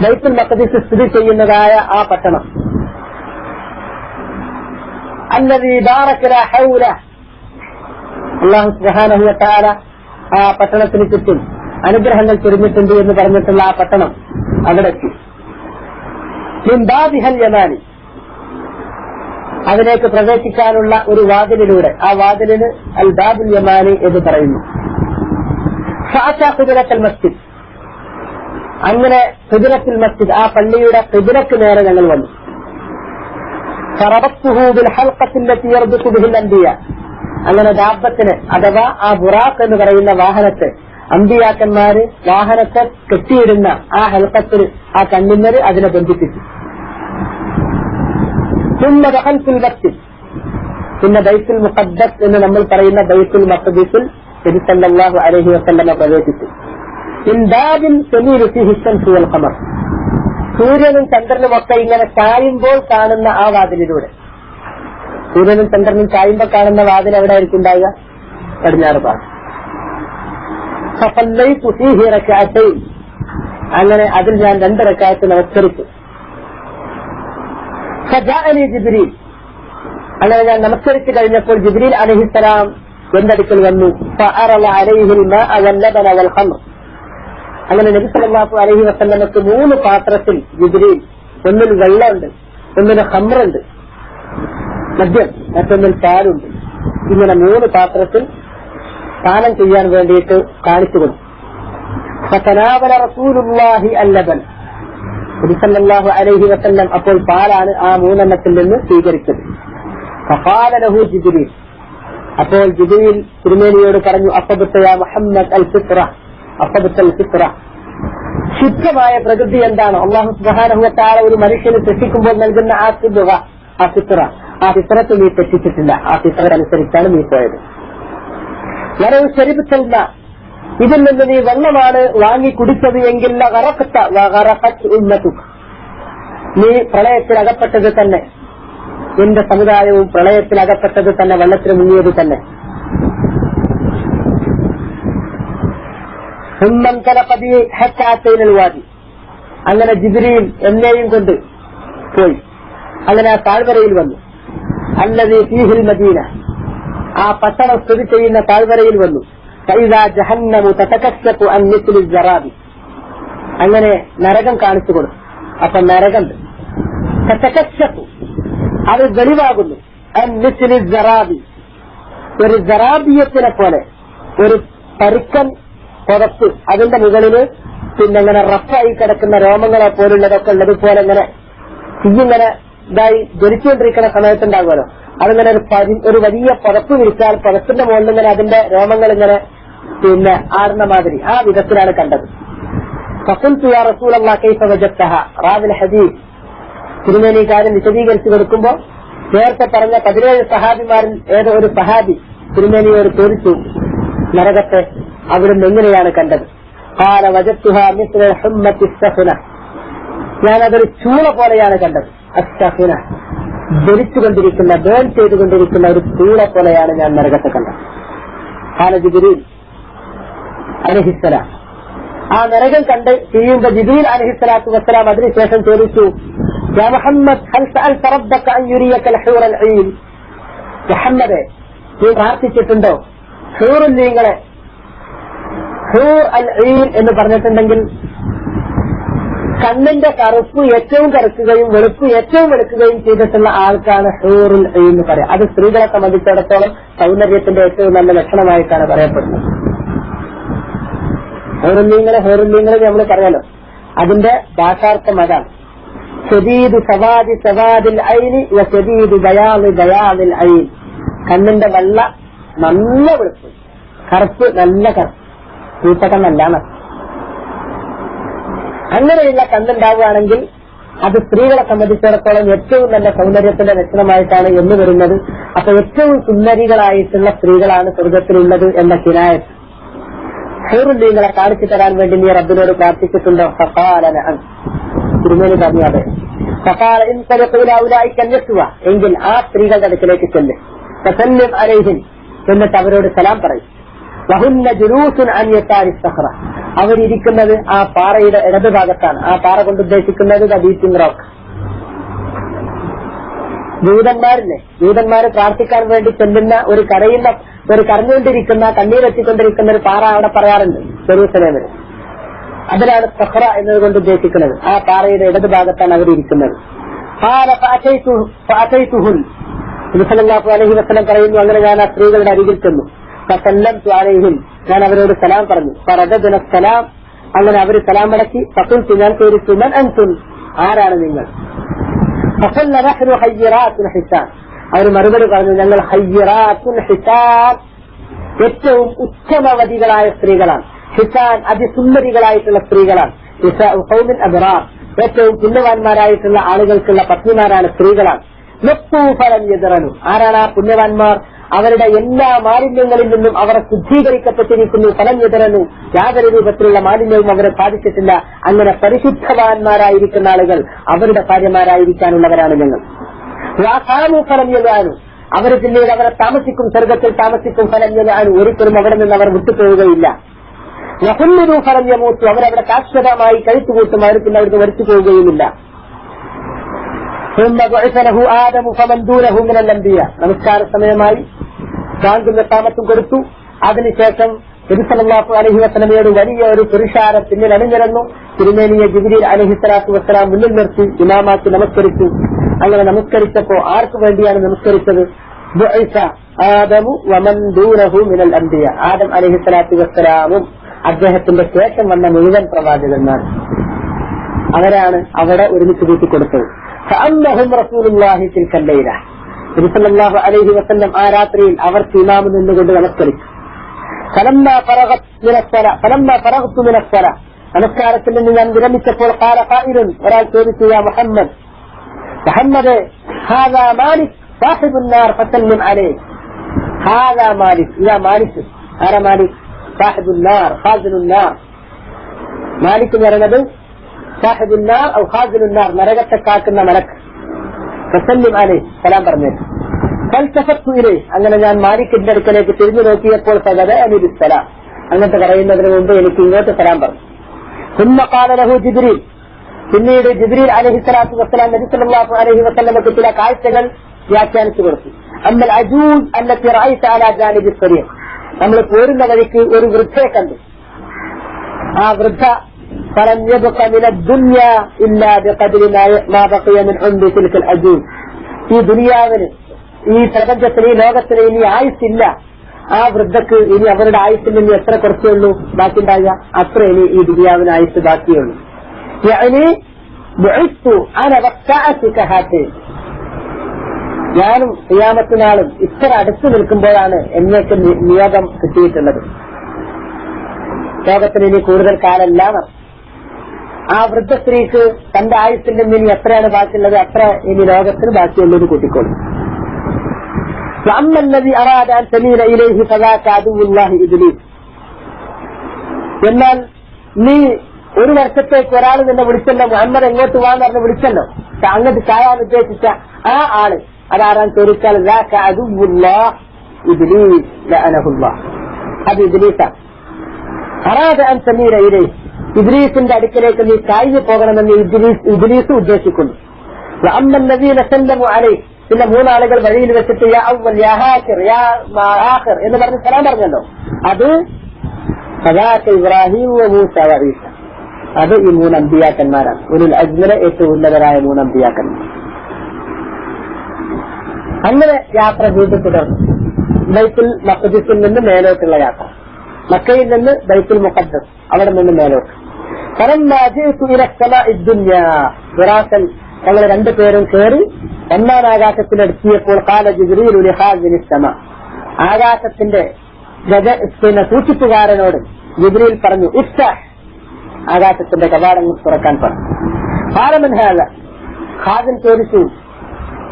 ബൈത്തുൽ മഖ്ദിസ് സ്ഥിതി ചെയ്യുന്നതായ ആ പട്ടണം. الذي باركنا حوله, അല്ലാഹു സുബ്ഹാനഹു വ തആല ആ പട്ടണത്തിന് ചുറ്റും അനുഗ്രഹങ്ങൾ ചൊരിഞ്ഞിട്ടുണ്ട് എന്ന് പറഞ്ഞിട്ടുള്ള ആ പട്ടണം അവിടെ എത്തി. മിൻ ബാബിഹൽ യമാനി, അതിലേക്ക് പ്രവേശിക്കാനുള്ള ഒരു വാതിലിലൂടെ, ആ വാതിലിന് അൽ ബാബുൽ യമാനി എന്ന് പറയുന്നു. ഫഅതാ ഖിബ്ലത്തുൽ മസ്ജിദ്, അങ്ങനെ ഖിബ്ലത്തുൽ മസ്ജിദ്, ആ പള്ളിയുടെ ഖിബ്ലക്ക് നേരെ ഞങ്ങൾ വന്നു. ഫറബത്തുഹു ബിൽ ഹൽഖത്തി അല്ലതി യർബിതു ബിഹിൽ അൻബിയ, അങ്ങനെ ദാബത്തിനെ അഥവാ ആ ബുറാഖ് എന്ന് പറയുന്ന വാഹനത്തെ, അമ്പിയാക്കന്മാര് വാഹനത്തെ കെട്ടിയിടുന്ന ആ ഹൽഖത്തിൽ, ആ കണ്ണിന്നര് അതിനെ ബന്ധിപ്പിച്ചു. പിന്നെ ദഖൽതുൽ മസ്ജിദ്, പിന്നെ ബൈത്തുൽ മുഖദ്ദസ് എന്ന് നമ്മൾ പറയുന്ന ബൈത്തുൽ മഖ്ദിസിൽ നബി സല്ലല്ലാഹു അലൈഹി വസല്ലം പ്രവേശിച്ചു. ഇൻ ബാബിൻ തമീലു ഫീഹി ശംസു വൽ ഖമർ, സൂര്യനും ചന്ദ്രനും ഒക്കെ ഇങ്ങനെ ചായുമ്പോൾ കാണുന്ന ആ വാതിലിലൂടെ. സൂര്യനും ചന്ദ്രനും ചായുമ്പോൾ കാണുന്ന വാതിൽ എവിടെ ആയിരിക്കും ഉണ്ടാവുക? പടിഞ്ഞാറ് ഭാഗം. ഫസല്ലൈതു ഫീഹി റക്അതൈൻ, അങ്ങനെ അതിൽ ഞാൻ 2 റക്അത്ത് നമസ്കരിച്ചു. ഫജാഅനി ജിബ്രീൽ, അങ്ങനെ ഞാൻ നമസ്കരിച്ചു കഴിഞ്ഞപ്പോൾ ജിബ്രീൽ അലൈഹിസ്സലാം എന്റെ അടുക്കൽ വന്നു. ഫഅറല അലൈഹിൽ മാഅ വൽ ലബന വൽ ഖമർ, അങ്ങനെ നബി സല്ലല്ലാഹു അലൈഹി വസല്ലമക്ക് 3 പാത്രത്തിൽ ജിബ്രീൽ, ഒന്നിൽ വെള്ളമുണ്ട്, ഒന്നിൽ ഖമറുണ്ട് മദ്യം, മറ്റൊന്നിൽ പാലുണ്ട്, ഇങ്ങനെ 3 പാത്രത്തിൽ പാനം ചെയ്യാൻ വേണ്ടിയിട്ട് കാണിച്ചു കൊടുത്തു. ഫതനാവല റസൂലുള്ളാഹി അൽ-ലബൻ, നബി സല്ലല്ലാഹു അലൈഹി വസല്ലം അപ്പോൾ പാലാണ് ആ 3 നിന്ന് സ്വീകരിച്ചത്. ഫഖാല ലഹു ജിബ്രീൽ, അപ്പോൾ ജിബ്രീൽ തിരുമേനിയോട് പറഞ്ഞു, അസബത യാ മുഹമ്മദ് അൽ ഫിത്ര, അസബത അൽ ഫിത്ര, ശുദ്ധമായ പ്രകൃതി എന്താണ്? അല്ലാഹു സുബ്ഹാനഹു വ തആല ഒരു മനുഷ്യന് സൃഷ്ടിക്കുമ്പോൾ നൽകുന്ന ആ സിദ്ഖ, ആ ഫിത്ര, ആ ഫിത്രത്ത് നീ തെറ്റിച്ചിട്ടില്ല, ആ ഫിത്ര അനുസരിച്ചാണ് നീ പോയത്. വലൗ ശരിബതൽ മാ, ഇതിൽ നിന്ന് നീ വെള്ളമാണ് വാങ്ങി കുടിച്ചത് എങ്കിൽ ലഗറഖത വഗറഖത് ഉമ്മതുക, നീ പ്രളയത്തിൽ അകപ്പെട്ടത് തന്നെ, നിന്റെ സമുദായവും പ്രളയത്തിൽ അകപ്പെട്ടത് തന്നെ, വെള്ളത്തിൽ മുങ്ങിയത് തന്നെ. അങ്ങനെ ജിബ്രീൽ എന്നെയും കൊണ്ട് പോയി, അങ്ങനെ ആ താഴ്വരയിൽ വന്നു. അല്ലദീ ഫീഹിൽ മദീന, ആ പട്ടണം സ്ഥിതി ചെയ്യുന്ന താഴ്വരയിൽ വന്നു. ഫൈദാ ജഹന്നമു തതകശഫു അൻ മിസ്ലി ജറാബി, അങ്ങനെ നരകം കാണിച്ചു കൊടുത്തു. അപ്പൊ നരകം തതകശഫു, അത് വെളിവാകുന്നു. അൻ മിസ്ലി ജറാബി, ഒരു ജറാബിയത്തിനെ പോലെ, ഒരു പരുക്കൻ പുറത്ത്, അതിന്റെ മുകളില് പിന്നെ ഇങ്ങനെ റഫായി കിടക്കുന്ന രോമങ്ങളെ പോലുള്ളതൊക്കെ ഉള്ളതുപോലെ ഇങ്ങനെ ഇങ്ങനെ ഇതായി ജ്വലിച്ചുകൊണ്ടിരിക്കുന്ന സമയത്തുണ്ടാകുമല്ലോ, അതിങ്ങനെ ഒരു വലിയ പുറത്ത് വിരിച്ചാൽ പുറത്തിന്റെ മുകളിൽ ഇങ്ങനെ അതിന്റെ രോമങ്ങൾ ഇങ്ങനെ പിന്നെ ആടുന്ന മാതിരി, ആ വിധത്തിലാണ് കണ്ടത്. ഫഖുൽതു യാ റസൂലല്ലാഹ് കൈഫ വജദ്തഹ, റാവിൽ ഹദീസ് തിരുമേനി കാര്യം വിശദീകരിച്ചു കൊടുക്കുമ്പോ നേരത്തെ പറഞ്ഞ 17 സഹാബിമാരിൽ ഏതോ ഒരു സഹാബി തിരുമേനിയോട് ചോദിച്ചു, നരകത്തെ അവിടുന്ന് എങ്ങനെയാണ് കണ്ടത്? ഖാല വജദ്തുഹാ മിസ്ല ഹുമ്മത്തി സഫന, ഞാനതൊരു ചൂള പോലെയാണ് കണ്ടത്. അസ്സഖിന, ജ്വലിച്ചുകൊണ്ടിരിക്കുന്ന, ബേൺ ചെയ്തുകൊണ്ടിരിക്കുന്ന ഒരു തീളെ പോലെയാണ് ഞാൻ നരകത്തെ കണ്ടത്. ഖാല ജിബ്രീൽ അലൈഹിസ്സലാം. ആ നരകം കണ്ട് ചെയ്യുമ്പോൾ ജിബ്രീൽ അലൈഹിസ്സലാത്തു വസ്സലാം അതിനുശേഷം ചോദിച്ചു, യാ മുഹമ്മദ് ഹൽ സഅൽത റബ്ബക അൻ യുരിയക ഹൂറൽ ഐൻ. മുഹമ്മദേ, നീ പ്രാർത്ഥിച്ചിട്ടുണ്ടോ ഹൂറുൽ ഈങ്ങളെ? ഹൂർ അൽ ഐൻ എന്ന് പറഞ്ഞിട്ടുണ്ടെങ്കിൽ കണ്ണിന്റെ കറുപ്പ് ഏറ്റവും കറുക്കുകയും വെളുപ്പ് ഏറ്റവും വെളുക്കുകയും ചെയ്തിട്ടുള്ള ആൾക്കാണ് ഹൂറുൽ ഐൻ എന്ന് പറയാം. അത് സ്ത്രീകളെ സംബന്ധിച്ചിടത്തോളം സൗന്ദര്യത്തിന്റെ ഏറ്റവും നല്ല ലക്ഷണമായിട്ടാണ് പറയപ്പെടുന്നത്. ഹൂറുല്ലീങ്ങളെ നമ്മൾ പറയാലോ, അതിന്റെ ഭാഷാർത്ഥം അതാണ്. ശദീദു സവാദി സവാദിൽ ഐനി വ ശദീദു ബയാദി ബയാദിൽ ഐൻ. കണ്ണിന്റെ വെള്ള നല്ല വെളുപ്പ്, കറുപ്പ് നല്ല കറുപ്പ്, കൂട്ടക്കണ്ണല്ലാണ്. അങ്ങനെയുള്ള കണ്ണുണ്ടാവുകയാണെങ്കിൽ അത് സ്ത്രീകളെ സംബന്ധിച്ചിടത്തോളം ഏറ്റവും നല്ല സൗന്ദര്യത്തിന്റെ ലക്ഷണമായിട്ടാണ് എന്ന് വരുന്നത്. അപ്പൊ ഏറ്റവും സുന്ദരികളായിട്ടുള്ള സ്ത്രീകളാണ് സ്വർഗത്തിലുള്ളത് എന്ന കിനായത്ത് ഹൂറുല്ലീങ്ങളെ കാണിച്ചു തരാൻ വേണ്ടി നീ റബ്ബിനോട് പ്രാർത്ഥിച്ചിട്ടുണ്ടോ? ഫഖാല നഅം. തിരുമേനി പറഞ്ഞു അതെ. ഫഖാല ഇൻ തലഖൂല ഉലൈക അൻയസ്വ, എങ്കിൽ ആ സ്ത്രീകളുടെ അടുക്കലേക്ക് ചെല്ല്. ഫസല്ലിം അലൈഹിം, എന്നിട്ട് അവരോട് സലാം പറയും. വഹുന്ന ജുലൂസുൻ അൻ യതാരി സഖറ, അവരിയ്ക്കുന്നത് ആ പാറയുടെ ഇടതുഭാഗത്താണ്. ആ പാറ കൊണ്ട് ഉദ്ദേശിക്കുന്നത് ദബീത്തിൻ റോക്ക്. ജൂതന്മാര് പ്രാർത്ഥിക്കാൻ വേണ്ടി ചെല്ലുന്ന ഒരു കരഞ്ഞുകൊണ്ടിരിക്കുന്ന, കണ്ണീരെത്തിക്കൊണ്ടിരിക്കുന്ന ഒരു പാറ അവിടെ പറയാറുണ്ട് ജെറൂസലേമിൽ. അതിലാണ് സഖറ എന്നതുകൊണ്ട് ഉദ്ദേശിക്കുന്നത്. ആ പാറയുടെ ഇടതുഭാഗത്താണ് അവരിയ്ക്കുന്നത്. നബി സല്ലല്ലാഹു അലൈഹി വസല്ലം പറയുന്നു, അങ്ങനെ ഞാൻ ആ സ്ത്രീകളുടെ അരികിൽ ചെന്നു. ഫസല്ലംതു അലൈഹിം, ഞാൻ അവരോട് സലാം പറഞ്ഞു. ഫറദദ്ന സലാം, അങ്ങനെ അവർ സലാം മടക്കി. ഫഖുൽതു, ഞാൻ ചോദിച്ചു, മൻ അൻതും, ആരാണ് നിങ്ങൾ? ഫഖൽന നഹ്നു ഹയ്യിറാത്തുൽ ഹിസാൻ, അവർ മറുപടി പറഞ്ഞു, ഞങ്ങൾ ഹയ്യിറാത്തുൽ ഹിസാൻ, ഏറ്റവും ഉത്തമവതികളായ സ്ത്രീകളാണ്. ഹിസാൻ, അതിസുന്ദരികളായിട്ടുള്ള സ്ത്രീകളാണ്. നിസാഉ ഖൗമിൻ അബ്റാർ, ഏറ്റവും പുണ്യവാന്മാരായിട്ടുള്ള ആളുകൾക്കുള്ള പത്നിമാരാണ്, സ്ത്രീകളാണ്. നഖ്തു ഫലം യദ്റനു, ആരാണ് ആ പുണ്യവാന്മാർ? അവരുടെ എല്ലാ മാലിന്യങ്ങളിൽ നിന്നും അവർ ശുദ്ധീകരിക്കപ്പെട്ടിരിക്കുന്നു. ഫലം യദ്റനു, യാതൊരു രൂപത്തിലുള്ള മാലിന്യവും അവരെ ബാധിച്ചിട്ടില്ല. അങ്ങനെ പരിശുദ്ധവാന്മാരായിരിക്കുന്ന ആളുകൾ അവരുടെ ഭാര്യമാരായിരിക്കാനുള്ളവരാണ് ഞങ്ങൾ. ഫലം യദ്റനു, അവർ പിന്നീട് അവരെ താമസിക്കും, സ്വർഗത്തിൽ താമസിക്കും. ഫലം യദ്റനു, ഒരിക്കലും അവിടെ നിന്ന് അവർ വിട്ടുപോവുകയില്ല. വഹുല്ലു ഫലം യമൂത്തു, അവരവിടെ ശാശ്വതമായി കഴിച്ചുകൂട്ടും, അവർ പിന്നെ അവർക്ക് മരിച്ചു പോവുകയുമില്ല. നമസ്കാര സമയമായി ബാങ്കും താമസം കൊടുത്തു. അതിനുശേഷം നബി സല്ലല്ലാഹു അലൈഹി വസല്ലമയോട് വലിയ ഒരു പുരുഷാരം പിന്നിൽ അണിനിരന്നു. തിരുമേനിയെ ജിബ്രീൽ അലൈഹിസ്സലാത്തു വസ്സലാം മുന്നിൽ നിർത്തി ഇമാമാക്കി നമസ്കരിച്ചു. അങ്ങനെ നമസ്കരിച്ചപ്പോ ആർക്കു വേണ്ടിയാണ് നമസ്കരിച്ചത്? ബുഇസ ആദമു വമൻ ദൂനഹു മിനൽ അംബിയ, ആദം അലൈഹിസ്സലാത്തു വസ്സലാമും അദ്ദേഹത്തിന്റെ ശേഷം വന്ന മുഴുവൻ പ്രവാചകന്മാർ, അവരാണ് അവിടെ ഒരുമിച്ച് കൂട്ടിക്കൊടുത്തത്. ഫഅന്നഹും റസൂലുള്ളാഹി തിൽക്കൽ ലൈല, നബി സല്ലല്ലാഹു അലൈഹി വസല്ലം ആ രാത്രിയിൽ അവർക്ക് ഇമാം നിന്നുകൊണ്ട് നമസ്കരിച്ചു. ഫലമ്മാ ഫറഗ്തു മിന സ്സലാ, നമസ്കാരത്തിൽ നിന്ന് ഞാൻ വിരമിച്ചപ്പോൾ ഖാല ഖായിലുൻ, ഒരാൾ ചോദിച്ചു, യാ മുഹമ്മദ്, മുഹമ്മദേ, ഹാദാ മാലിക് സാഹിബുൻ നാർ ഫസല്ലിം അലൈഹി. ഹാദാ മാലിക്, യാ മാലിക്, ആരാ മാലിക്? സാഹിബുൻ നാർ, ഖാസിലുൻ നാർ. മാലിക് എന്ന് പറയുന്നത് സാഹിബുൻ നാർ ഔ ഖാസിലുൻ നാർ, നരകത്തെ കാക്കുന്ന മലക്ക്. ഫസല്ലിം അലൈഹി, സലാം പറഞ്ഞേക്ക്. ഫൽതഫത്തു ഇലൈഹി, അങ്ങനെ ഞാൻ മാലിക്കിന്റെ അടുക്കലേക്ക് തിരിഞ്ഞു നോക്കിയപ്പോൾ ഫബദഅനി ബിസ്സലാം, അങ്ങനത്തെ പറയുന്നതിന് മുമ്പ് എനിക്ക് ഇങ്ങോട്ട് സലാം പറഞ്ഞു. സുമ്മ ഖാല ലഹു ജിബ്രീൽ, പിന്നീട് ജിബ്രീൽ അലൈഹിസ്സലാത്തു വസ്സലാം നബി സല്ലല്ലാഹു അലൈഹി വസല്ലമക്ക് ചില കാഴ്ചകൾ വ്യാഖ്യാനിച്ചു കൊടുത്തു. അമ്മൽ അജൂസ് അല്ലത്തി റഅയ്ത അലാ ജാനിബി ത്വരീഖ്, നമ്മൾ പോരുന്ന വഴിക്ക് ഒരു വൃദ്ധയെ കണ്ടു. ആ വൃദ്ധ ഫലം യബ്ഖ മിന ദുനിയ ഇല്ലാ ബിഖദ്രി മാ ബഖിയ മിൻ ഉംരി തിൽകൽ അജൂസ്, ഈ ദുനിയാവിന്, ഈ പ്രപഞ്ചത്തിന്, ഈ ലോകത്തിന് ഇനി ആയുസ്സില്ല. ആ വൃദ്ധക്ക് ഇനി അവരുടെ ആയുസ്സിൽ നിന്ന് എത്ര കുറച്ചുള്ളൂ ബാക്കി ഉണ്ടാകുക? അത്ര ഇനി ഈ ദുനിയാവിന് ആയുസ് ബാക്കിയുള്ളൂ. ഞാനും ഖിയാമത്തിനാളും ഇത്ര അടുത്ത് നിൽക്കുമ്പോഴാണ് എന്നേക്ക് നിയോഗം കിട്ടിയിട്ടുള്ളത്. ലോകത്തിന് ഇനി കൂടുതൽ കാലമല്ല. ആ വൃദ്ധ സ്ത്രീക്ക് തന്റെ ആയുസ്സിൽ നിന്ന് ഇനി എത്രയാണ് ബാക്കിയുള്ളത്, അത്ര ഇനി ലോകത്തിന് ബാക്കിയുള്ളത് കൂട്ടിക്കോളും. എന്നാൽ നീ ഒരു വർഷത്തേക്ക് ഒരാൾ നിന്നെ വിളിച്ചല്ലോ, മുഹമ്മദ് എങ്ങോട്ട് പോകാന്ന് പറഞ്ഞ് വിളിച്ചല്ലോ, അങ്ങോട്ട് ചായാൻ ഉദ്ദേശിച്ച ആ ആള് അതാരാൻ ചോദിച്ചാൽ അത് ഇബ്ലീസാണ്. അറാദ അൻ സമീര ഇലൈഹി, ഇബ്ലീസിന്റെ അടുക്കലേക്ക് നീ ചായ്ഞ്ഞു പോകണമെന്ന് ഇബ്ലീസ് ഉദ്ദേശിക്കുന്നു. അമ്മല്ലദീന സല്ലമു അലൈഹി, പിന്നെ മൂന്നാളുകൾ വഴിയിൽ വെച്ചിട്ട് യാ അവ്വൽ യാ ഹാഖിർ യാ ആഖിർ എന്ന് പറഞ്ഞ് സലാം പറഞ്ഞല്ലോ. അത് ഫദാക ഇബ്രാഹിം വ മൂസ വ ഈസ, അത് ഈ മൂന്ന് അമ്പിയാക്കന്മാരാണ്. ഉലുൽ അസ്മിലെ ഏറ്റവും ഉന്നതരായ മൂന്ന് അമ്പിയാക്കന്മാർ. അങ്ങനെ യാത്ര ചെയ്ത് തുടർന്നു. ബൈത്തുൽ മഖ്ദിസിൽ നിന്ന് മേലോട്ടുള്ള യാത്ര, മക്കയിൽ നിന്ന് ബൈത്തുൽ മുഖദ്ദസ്, അവിടെ നിന്ന് മേലോട്ട്. ഫലമ്മാ ജിഇതു ഇല സമാഇ ദുനിയ ഫിറാസൻ, ഞങ്ങൾ രണ്ടുപേരും കയറി ഒന്നാം ആകാശത്തിലെത്തിയപ്പോൾ ഖാല ജിബ്രീലു ലിഹാസിനി സമാ, ആകാശത്തിന്റെ സൂക്ഷിപ്പുകാരനോട് ജിബ്രീൽ പറഞ്ഞു ഇഫ്തഹ്, ആകാശത്തിന്റെ കവാടങ്ങൾ തുറക്കാൻ പറഞ്ഞു. ഖാല മൻ ഹാദ, ഖാസിൻ ചോദിച്ചു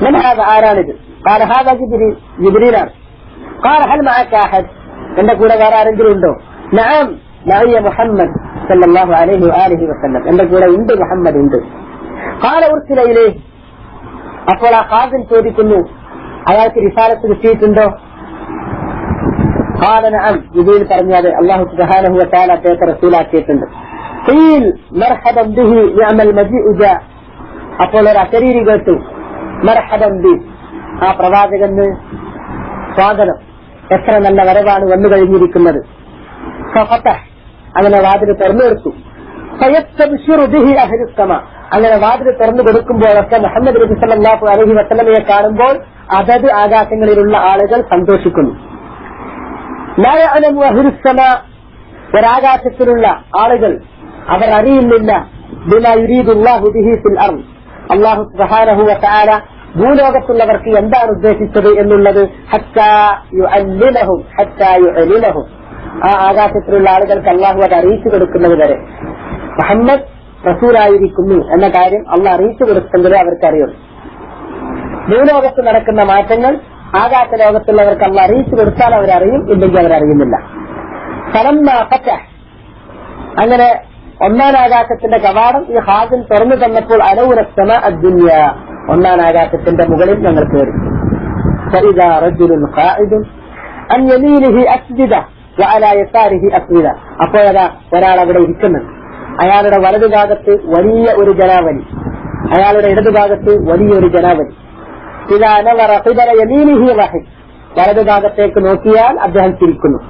മൻ ഹാദ, ആരാണിത്? ഖാല ഹാദ ജിബ്രീൽ, ജിബ്രീലാണ്. ഖാല ഹൽ മഅക അഹദ്, എന്റെ കൂടെ വേറെ ആരെങ്കിലും ഉണ്ടോ? നഅം മഅയ മുഹമ്മദ് സല്ലല്ലാഹു അലൈഹി വആലിഹി വസല്ലം, എന്റെ കൂടെ ഉണ്ട്, മുഹമ്മദ് ഉണ്ട്. ഖാല ഉർസില ഇലൈഹി, അപ്പോൾ ആ ഖാസിൻ ചോദിക്കുന്നു അയാൾക്ക് റിസാലത്ത് കിട്ടിയിട്ടുണ്ടോ? ഖാല നഅം, ജിബ്രീൽ പറഞ്ഞു അതെ, അല്ലാഹു സുബ്ഹാനഹു വ തആല അദ്ദേഹത്തെ റസൂലാക്കിയിട്ടുണ്ട്. ഖീൽ മർഹബൻ ബിഹി നിഅമൽ മജീഉ ജാ, അപ്പോൾ ഒരു അശരീരി കേട്ടു മർഹബൻ ബി, ആ പ്രവാചകന് സ്വാഗതം, എത്ര നല്ല വരവാണ് വന്നു കഴിഞ്ഞിരിക്കുന്നത്. ഫഫതഹ്, അങ്ങനെ വാതിൽ തുറന്നു കൊടുത്തു. ഫയസ്തബ്ശിറു ബിഹി അഹ്ലുസ് സമാ, അങ്ങനെ വാതിൽ തുറന്നു കൊടുക്കുമ്പോഴൊക്കെ മുഹമ്മദ് നബി സല്ലല്ലാഹു അലൈഹി വസല്ലമയെ കാണുമ്പോൾ അതത് ആകാശങ്ങളിലുള്ള ആളുകൾ സന്തോഷിക്കുന്നു. ലാ യഅലമു അഹ്ലുസ് സമാ, ഒരാകാശത്തിലുള്ള ആളുകൾ അവർ അറിയുന്നില്ല ബിമാ യുരീദുല്ലാഹു ബിഹി ഫിൽ അർദ്, അല്ലാഹു സുബ്ഹാനഹു വ തആല ഭൂലോകത്തുള്ളവർക്ക് എന്താണ് ഉദ്ദേശിച്ചത് എന്നുള്ളത്. ഹത്താ യുഅല്ലിമഹും ഹത്താ യുഅലിമഹും, ആ ആകാശത്തിലുള്ള ആളുകൾക്ക് അല്ലാഹു അത് അറിയിച്ചു കൊടുക്കുന്നത് വരെ മുഹമ്മദ് റസൂലായിരിക്കുന്നു എന്ന കാര്യം അള്ളാഹ് അറിയിച്ചു കൊടുത്തെങ്കിലേ അവർക്ക് അറിയുള്ളൂ. ഭൂലോകത്ത് നടക്കുന്ന മാറ്റങ്ങൾ ആകാശ ലോകത്തുള്ളവർക്ക് അള്ളാഹ് അറിയിച്ചു കൊടുത്താൽ അവരറിയും, ഇല്ലെങ്കിൽ അവരറിയുന്നില്ല. ഫലമ്മാ ഫതഹ്, അങ്ങനെ ഒന്നാം ആകാശത്തിന്റെ കവാടം ഈ ഹാസിൻ തുറന്നു തന്നപ്പോൾ അലൗന സമാഅ ദുനിയ, ഒന്നാം ആകാശത്തിന്റെ മുകളിൽ ഞങ്ങൾ കയറി. ഫഇദാ റജുലുൻ ഖാഇദുൻ അൻ യമീനിഹി അസ്ജിദ വഅലാ യസാരിഹി അസ്ജിദ, അപ്പോഴതാ ഒരാൾ അവിടെ ഇരിക്കുന്നുണ്ട്. അയാളുടെ വലതുഭാഗത്ത് വലിയ ഒരു ജനാവലി, അയാളുടെ ഇടതുഭാഗത്ത് വലിയൊരു ജനാവലി. ഇദാ നളറ ഖിബല യമീനിഹി വഹിദ്, വലതുഭാഗത്തേക്ക് നോക്കിയാൽ അദ്ദേഹം ചിരിക്കുന്നു.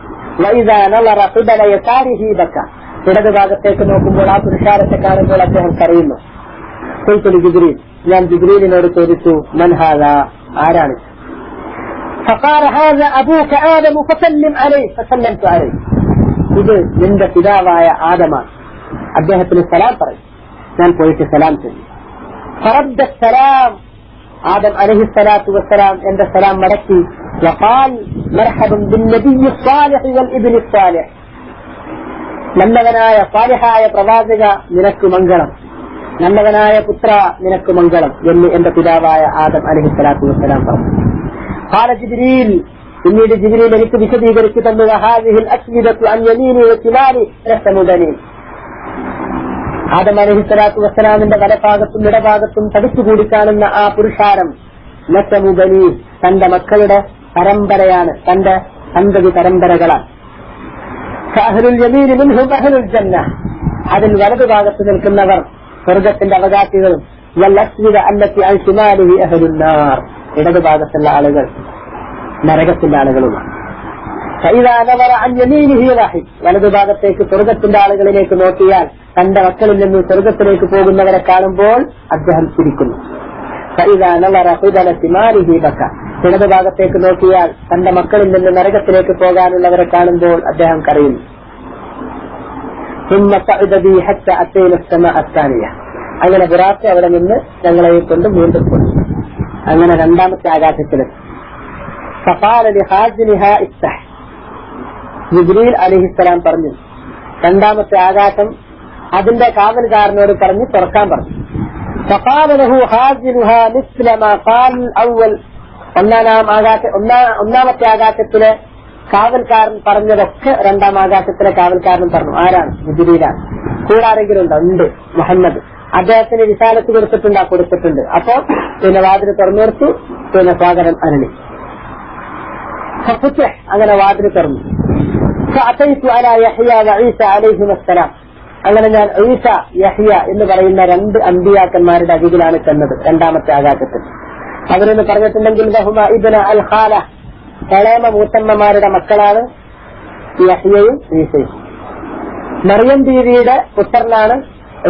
വഇദാ നളറ ഖിബല യസാരിഹി ബക, ഇടതുഭാഗത്തേക്ക് നോക്കുമ്പോൾ ആ പുരുഷാരത്തെ കാണുമ്പോൾ അദ്ദേഹം കരയുന്നു. ഖുൽതു ജിബ്രീൽ, ഞാൻ ജിബ്രീലിനോട് ചോദിച്ചു മൻ ഹാദാ, ആരാണ്? ഫഖാല ഹാദാ അബൂക ആദം ഫസല്ലിം അലൈഹി ഫസല്ലംതു അലൈഹി, ഇത് നിന്റെ പിതാവായ ആദമാണ്, അദ്ദേഹത്തിന് സലാം പറയും. ഞാൻ പോയിട്ട് സലാം ചെയ്തു. ഫറദ്ദ സലാം, ആദം അലൈഹിസ്സലാത്തു വസ്സലാം എന്റെ സലാം മടക്കി. വഖാൽ മർഹബൻ ബിന്നബിയ്യി സ്വാലിഹി വൽ ഇബ്നി സ്വാലിഹ്, നല്ലവനായ സാലിഹായ പ്രവാചക നിനക്ക് മംഗളം, നല്ലവനായ പുത്ര നിനക്ക് മംഗളം എന്ന് എന്റെ പിതാവായ ആദം അലൈഹിസ്സലാത്തു വസ്സലാം പറഞ്ഞു. ഖാല ജിബ്രീൽ, പിന്നീട് ജിബ്രീൽ എനിക്ക് വിശദീകരിച്ചു തന്നു. ഹാദിഹിൽ അസ്വിദത്തു അൻ യമീനി വശിമാലി രസമുദനി, ആദം അലൈഹിസ്സലാത്തു വസ്സലാമിന്റെ വലഭാഗത്തും ഇടഭാഗത്തും തടിച്ചുകൂടി കാണുന്ന ആ പുരുഷാരം നസമുദനി, തന്റെ മക്കളുടെ പരമ്പരയാണ്, തന്റെ സന്തതി പരമ്പരകളാണ്. അഹ്ലുൽ യമീനി മിൻഹും അഹ്ലുൽ ജന്ന, അതിൽ വലതുഭാഗത്ത് നിൽക്കുന്നവർ സ്വർഗത്തിന്റെ അവകാശികളും. വൽ അസ്വിദ അല്ലത്തി അൻ ശിമാലിഹി അഹ്ലുൻ നാർ, ഇടതുഭാഗത്തുള്ള ആളുകൾ നരകത്തിന്റെ ആളുകളുമാണ്. ഫഇദാ നദറ അൻ യമീനിഹി വഹിദ്, വലതുഭാഗത്തേക്ക് സ്വർഗത്തിന്റെ ആളുകളിലേക്ക് നോക്കിയാൽ തന്റെ മക്കളിൽ നിന്ന് സ്വർഗത്തിലേക്ക് പോകുന്നവരെ കാണുമ്പോൾ അദ്ദേഹം ചിരിക്കുന്നു. ഫഇദാ നദറ ഖിബല ശിമാലിഹി ബക, ഇടതുഭാഗത്തേക്ക് നോക്കിയാൽ തന്റെ മക്കളിൽ നിന്ന് നരകത്തിലേക്ക് പോകാനുള്ളവരെ കാണുമ്പോൾ അദ്ദേഹം കരയുന്നു. ثم صعد بي حتى أتينا السماء الثانية, അങ്ങനെ ബുറാഖ് അവിടെ നിന്ന് ഞങ്ങളെ കൊണ്ട് വീണ്ടും പോയി. അങ്ങനെ രണ്ടാമത്തെ ആകാശത്തിലെത്തി. فقال لخازنها افتح, ജിബ്രീൽ അലൈഹിസ്സലാം പറഞ്ഞു, രണ്ടാമത്തെ ആകാശം അതിന്റെ കാവൽക്കാരനോട് പറഞ്ഞു തുറക്കാൻ പറഞ്ഞു. فقال له خازنها مثل ما قال الأول, ഒന്നാമത്തെ ആകാശത്തിലെ കാവൽക്കാരൻ പറഞ്ഞതൊക്കെ രണ്ടാം ആകാശത്തിലെ കാവൽക്കാരനും പറഞ്ഞു. ആരാണ്? ജിബ്രീലാണ്. കൂടെ ആരെങ്കിലും ഉണ്ടോ? ഉണ്ട്, മുഹമ്മദ് അദ്ദേഹത്തിന് വിശാലത്ത് കൊടുത്തിട്ടുണ്ട്. അപ്പോ പിന്നെ വാതിൽ തുറന്നു കൊടുത്തു, പിന്നെ സ്വാഗതം അനണി. അങ്ങനെ വാതിൽ തുറന്നു. അങ്ങനെ ഞാൻ ഈസ യഹ്യ എന്ന് പറയുന്ന 2 അമ്പിയാക്കന്മാരുടെ അരികിലാണ് ചെന്നത്. രണ്ടാമത്തെ ആകാശത്തിൽ അവരെന്ന് പറഞ്ഞിട്ടുണ്ടെങ്കിൽ ബഹുമ ഇബ്ന അൽ ഖാല, ഇളയമ മൂത്തമ്മമാരുടെ മക്കളാണ് യഹ്യയും ഈസയും. മറിയം ബീവിയുടെ പുത്രനാണ്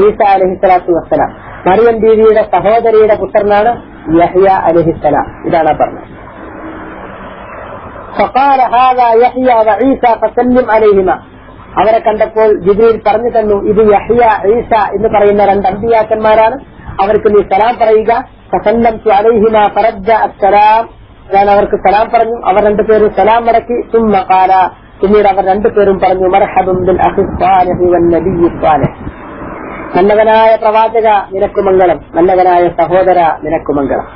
ഈസ അലൈഹിസ്സലാത്തു വസ്സലാം. മറിയം ബീവിയുടെ സഹോദരിയുടെ പുത്രനാണ് യഹ്യ അലൈഹിസ്സലാം. ഇതാണ് പറഞ്ഞത്. فقال هذا يحيى وعيسى فسلم عليهما. അവരെ കണ്ടപ്പോൾ ജിബ്രീൽ പറഞ്ഞു തന്നു, ഇത് യഹ്യ ഈസ എന്ന് പറയുന്ന 2 അമ്പിയാക്കന്മാരാണ്, അവർക്ക് നീ സലാം പറയുക. ഫസല്ലംതു അലൈഹിമാ ഫറദ്ദ അസ്സലാം. ഞാൻ അവർക്ക് സലാം പറഞ്ഞു, അവർ 2 പേരും സലാം മടക്കി. സുമ്മ ഖാല, പിന്നീട് അവർ 2 പേരും പറഞ്ഞു, മർഹബൻ ബിൽ അഖി സ്വാലിഹി വൻ നബിയ്യി സ്വാലിഹ്. നല്ലവനായ പ്രവാചക നിനക്കു മംഗളം, നല്ലവനായ സഹോദര നിനക്കു മംഗളം.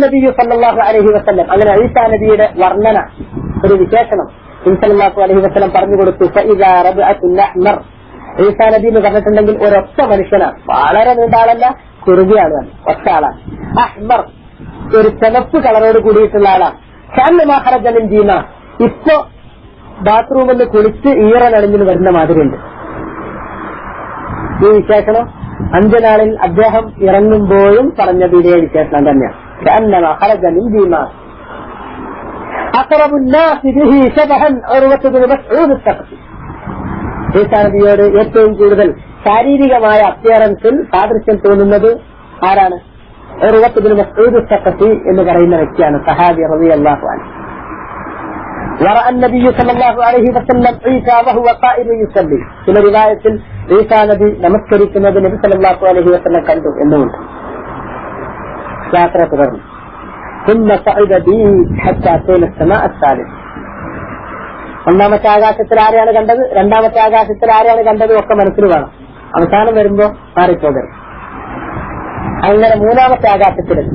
നബിയു സല്ലല്ലാഹു അലൈഹി വസല്ലം, അങ്ങനെ ഈസാ നബിയുടെ വർണ്ണന, ഒരു വിശേഷണം സല്ലല്ലാഹു അലൈഹി വസല്ലം പറഞ്ഞു കൊടുത്തു. ഫഇദാ റബഅത്തുൽ അഹ്മർ, ഈസാ നബി എന്ന് പറഞ്ഞിട്ടുണ്ടെങ്കിൽ ഒരൊറ്റ മനുഷ്യനാണ്, വളരെ നീണ്ട ആളല്ല, കുറുകിയ ആളാണ്, ഒറ്റ ആളാണ്. അഹ്മർ, ഒരു ചുവപ്പ് കളറോട് കൂടിയിട്ടുള്ള ആളാണ്. ഖറജമിൻ ജീമ, ഇപ്പൊ ബാത്റൂമിൽ കുളിച്ച് ഈറനണിഞ്ഞിന് വരുന്ന മാതിരിയുണ്ട്. ഈ വിശേഷണം 5 നാളിൽ അദ്ദേഹം ഇറങ്ങുമ്പോഴും പറഞ്ഞത് ഇതേ വിശേഷണം തന്നെയാണ്. ഈസാ നബിയോട് ഏറ്റവും കൂടുതൽ ശാരീരികമായ അപ്പിയറൻസിൽ സാദൃശ്യം തോന്നുന്നത് ആരാണ്? ഉർവത്ത് ബിൻ മസ്ഊദ് അസ്സഖഫി എന്ന് പറയുന്ന വ്യക്തിയാണ്, സഹാബി റളിയല്ലാഹു അൻഹു. ورأى النبي صلى الله عليه وسلم عيسى وهو قائم يصلي. ചില റിവായത്തിൽ ഈസാ നബി നമസ്കരിക്കുന്നത് നബി സല്ലല്ലാഹു അലൈഹി വസല്ലം കണ്ടു എന്നുണ്ട്. യാത്ര തുടർന്നു. ثم صعد بي حتى أتينا السماء الثالث. ഒന്നാമത്തെ ആകാശത്തിൽ ആരെയാണ് കണ്ടത്, രണ്ടാമത്തെ ആകാശത്തിൽ ആരെയാണ് കണ്ടത് ഒക്കെ മനസ്സിൽ വേണം. അവസാനം വരുമ്പോ മാറിപ്പോകരുത്. അങ്ങനെ 3ാമത്തെ ആകാശത്തിലെത്തി.